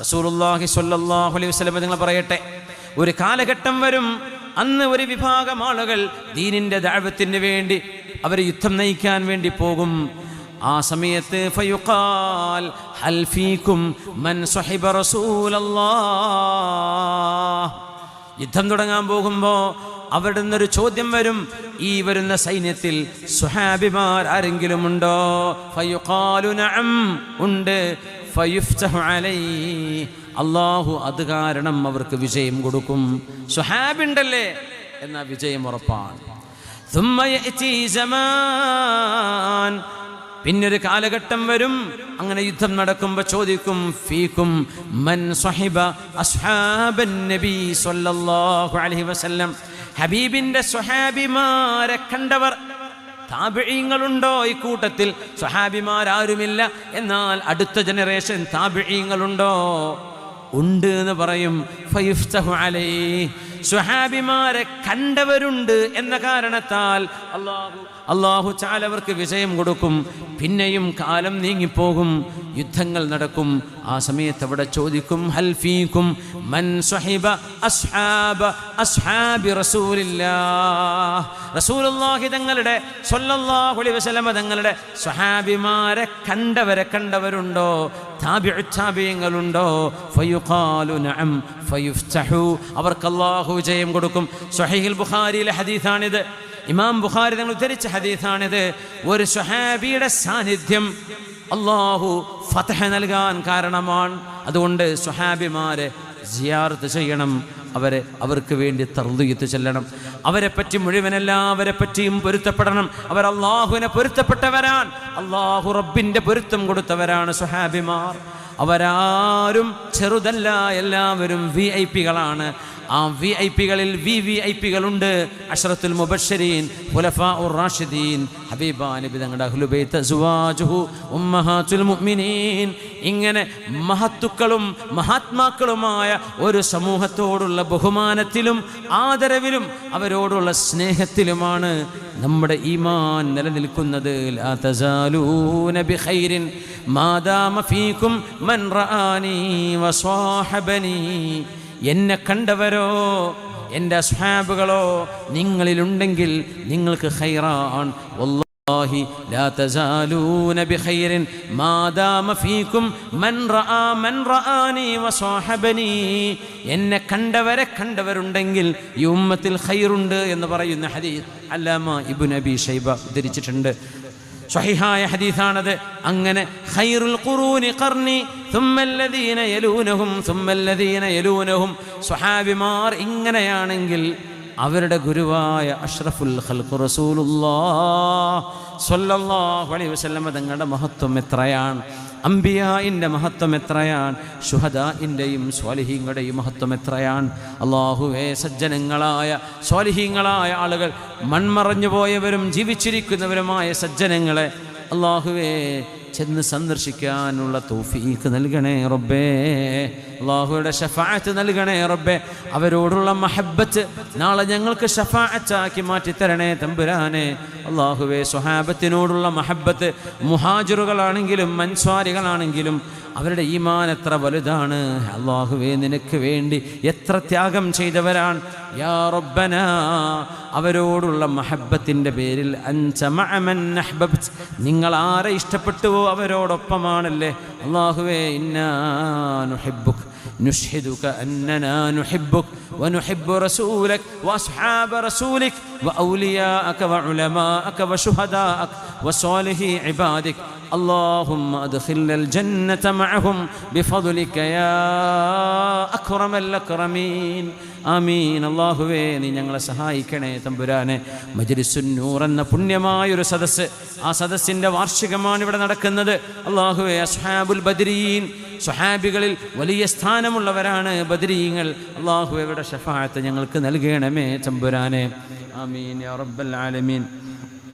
റസൂലുള്ളാഹി സ്വല്ലല്ലാഹു അലൈഹി വസല്ലം നിങ്ങൾ പറയട്ടെ, ഒരു കാലഘട്ടം വരും, അന്ന് ഒരു വിഭാഗം ആളുകൾ ദീനിൻ്റെ ദഅവത്തിന് വേണ്ടി അവർ യുദ്ധം നയിക്കാൻ വേണ്ടി പോകും. ആ സമയത്ത് ഫയുഖാൽ ഹൽ ഫീകും മൻ സ്വഹിബ റസൂലല്ലാഹ്. യുദ്ധം തുടങ്ങാൻ പോകുമ്പോൾ അവിടെ നിന്നൊരു ചോദ്യം വരും, ഈ വരുന്ന സൈന്യത്തിൽ സ്വഹാബിമാർ ആരെങ്കിലും ഉണ്ടോ? ഫയുഖാലു നഅം, ഉണ്ട്. ഫയുഫ്തഹു അലൈഹി, അല്ലാഹു അത് കാരണം അവർക്ക് വിജയം കൊടുക്കും. സ്വഹാബിണ്ടല്ലേ എന്ന വിജയം ഉറപ്പാണ്. ثم يأتي زمان, പിന്നൊരു കാലഘട്ടം വരും, അങ്ങനെ യുദ്ധം നടക്കുമ്പോൾ ചോദിക്കും, ഫീകും മൻ സ്വഹിബ അസ്ഹാബൻ നബി സ്വല്ലല്ലാഹു അലൈഹി വസല്ലം. ഹബീബിന്റെ സ്വഹാബിമാരെ കണ്ടവർ താബിഈങ്ങളുണ്ടോ? ഈ കൂട്ടത്തിൽ സ്വഹാബിമാരാരുമില്ല, എന്നാൽ അടുത്ത ജനറേഷൻ താബിഈങ്ങളുണ്ടോ? ഉണ്ട് എന്ന് പറയും. ഫയുഫ്തഹു അലൈഹി, സ്വഹാബിമാരെ കണ്ടവരുണ്ട് എന്ന കാരണത്താൽ അല്ലാഹു തആല അവർക്ക് വിജയം കൊടുക്കും. പിന്നെയും കാലം നീങ്ങിപ്പോകും, യുദ്ധങ്ങൾ നടക്കും. ആ സമയത്ത് അവിടെ ചോദിക്കും, ഹൽ ഫീകും മൻ സ്വഹിബ അസ്ഹാബി റസൂലില്ലാഹ്. റസൂലുള്ളാഹി തങ്ങളുടെ സ്വല്ലല്ലാഹു അലൈഹി വസല്ലം തങ്ങളുടെ സ്വഹാബിമാരെ കണ്ടവരുണ്ടോ? താബിഈങ്ങളുണ്ടോ? ഫയുഖാലു നഅം ഫയുഫ്തഹു, അവർക്ക് അല്ലാഹു വിജയം കൊടുക്കും. സ്വഹീഹുൽ ബുഖാരിയിലെ ഹദീസാണിത്. ഇമാം ബുഖാരി തങ്ങൾ ഉദ്ധരിച്ച ഹദീസാണിത്. ഒരു സ്വഹാബിയുടെ സാന്നിധ്യം അല്ലാഹു ഫതഹ് നൽകാൻ കാരണമാണ്. അതുകൊണ്ട് സ്വഹാബിമാരെ സിയാറത്ത് ചെയ്യണം, അവർക്ക് വേണ്ടി തർദിയത്ത് ചെല്ലണം. അവരെ പറ്റി മുഴുവനെല്ലാവരെ പറ്റിയും പൊരുത്തപ്പെടണം. അവർ അല്ലാഹുവിനെ പൊരുത്തപ്പെട്ടവരാണ്, അല്ലാഹു റബ്ബിൻ്റെ പൊരുത്തം കൊടുത്തവരാണ് സ്വഹാബിമാർ. അവരാരും ചെറുതല്ല, എല്ലാവരും VIP-കളാണ്. ആ VIP-കളിൽ VVIP-കളുണ്ട്. അശ്റത്തുൽ മുബശ്ശരീൻ, ഖുലഫാഉർ റാഷിദീൻ, ഹബീബാ നബി തങ്ങളുടെ അഹ്ലു ബൈത്ത്, അസ്വാജുഹു ഉമ്മഹാത്തുൽ മുഅ്മിനീൻ. ഇങ്ങനെ മഹത്തുക്കളും മഹാത്മാക്കളുമായ ഒരു സമൂഹത്തോടുള്ള ബഹുമാനത്തിലും ആദരവിലും അവരോടുള്ള സ്നേഹത്തിലുമാണ് നമ്മുടെ ഈമാൻ നിലനിൽക്കുന്നത്. ലാ തസാലൂന ബിഖൈരിൻ മാദാമ ഫീകും മൻ റആനി വസ്വാഹബനി. എന്നെ കണ്ടവരോ എൻ്റെ അസ്ഹാബുകളോ നിങ്ങളിലുണ്ടെങ്കിൽ നിങ്ങൾക്ക് ഖൈറാൻ. لا تزالون بخير ما دام فيكم من رآني وصاحبني. എന്നെ കണ്ടവരുണ്ടെങ്കിൽ ഈ ഉമ്മത്തിൽ ഖൈറുണ്ട് എന്ന് പറയുന്ന ഹദീസ് അല്ലാമ ഇബ്നു അബീ ഷൈബ ഉദ്ധരിച്ചിട്ടുണ്ട്. സ്വഹീഹായ ഹദീസാണത്. അങ്ങനെ ഖൈറുൽ ഖുറൂനി ഖർനി സുമ്മല്ലദീന യലൂനഹും സുമ്മല്ലദീന യലൂനഹും. സ്വഹാബിമാർ ഇങ്ങനെയാണെങ്കിൽ അവരുടെ ഗുരുവായ അഷ്റഫുൽ ഖൽഖ് റസൂലുള്ളാഹ് സ്വല്ലല്ലാഹു അലൈഹി വസല്ലം തങ്ങളുടെ മഹത്വം എത്രയാണ്, അംബിയാഇൻ്റെ മഹത്വം എത്രയാണ്, ശുഹദാഇൻ്റെയും സ്വാലിഹീങ്ങളുടെയും മഹത്വം എത്രയാണ്. അല്ലാഹുവേ, സജ്ജനങ്ങളായ സ്വാലിഹീങ്ങളായ ആളുകൾ, മൺമറഞ്ഞു പോയവരും ജീവിച്ചിരിക്കുന്നവരുമായ സജ്ജനങ്ങളെ അല്ലാഹുവേ ചെന്ന് സന്ദർശിക്കാനുള്ള തൗഫീഖ് നൽകണേ റബ്ബേ. അല്ലാഹുവിൻ്റെ ശഫാഅത്ത് നൽകണേ റബ്ബേ. അവരോടുള്ള മഹബ്ബത്ത് നാളെ ഞങ്ങൾക്ക് ശഫാഅത്താക്കി മാറ്റിത്തരണേ തമ്പുരാനെ. അല്ലാഹുവേ, സ്വഹാബത്തിനോടുള്ള മഹബ്ബത്ത് മുഹാജിറുകളാണെങ്കിലും അൻസ്വാരികളാണെങ്കിലും അവരുടെ ഈമാൻ എത്ര വലുതാണ്. അല്ലാഹുവേ, നിനക്ക് വേണ്ടി എത്ര ത്യാഗം ചെയ്തവരാണ്. യാ റബ്ബനാ, അവരോടുള്ള മഹബ്ബത്തിൻ്റെ പേരിൽ അൻത മഅ മൻ അഹ്ബബ്ത, നിങ്ങൾ ആരെ ഇഷ്ടപ്പെട്ടുവോ അവരോടൊപ്പമാണല്ലേ. അല്ലാഹുവേ, ഇന്നാ നുഹിബ്ബുക نشهدك أننا نحبك ونحب رسولك وأصحاب رسولك وأولياءك وعلماءك وشهداءك وصالحي عبادك. اللهم أدخلنا الجنة معهم بفضلك يا أكرم الأكرمين. ആമീൻ. അല്ലാഹുവേ, നീ ഞങ്ങളെ സഹായിക്കണേ തമ്പുരാനെ. മജ്ലിസുൻ നൂർ എന്ന പുണ്യമായൊരു സദസ്സ്, ആ സദസ്സിൻ്റെ വാർഷികമാണ് ഇവിടെ നടക്കുന്നത്. അല്ലാഹുവേ, അസ്ഹാബുൽ ബദ്രീൻ, സ്വഹാബികളിൽ വലിയ സ്ഥാനമുള്ളവരാണ് ബദ്രീങ്ങൾ. അല്ലാഹുവേ, ഇവിടെ ശഫാഅത്ത് ഞങ്ങൾക്ക് നൽകണമേ തമ്പുരാനെ. ആമീൻ യാ റബ്ബൽ ആലമീൻ.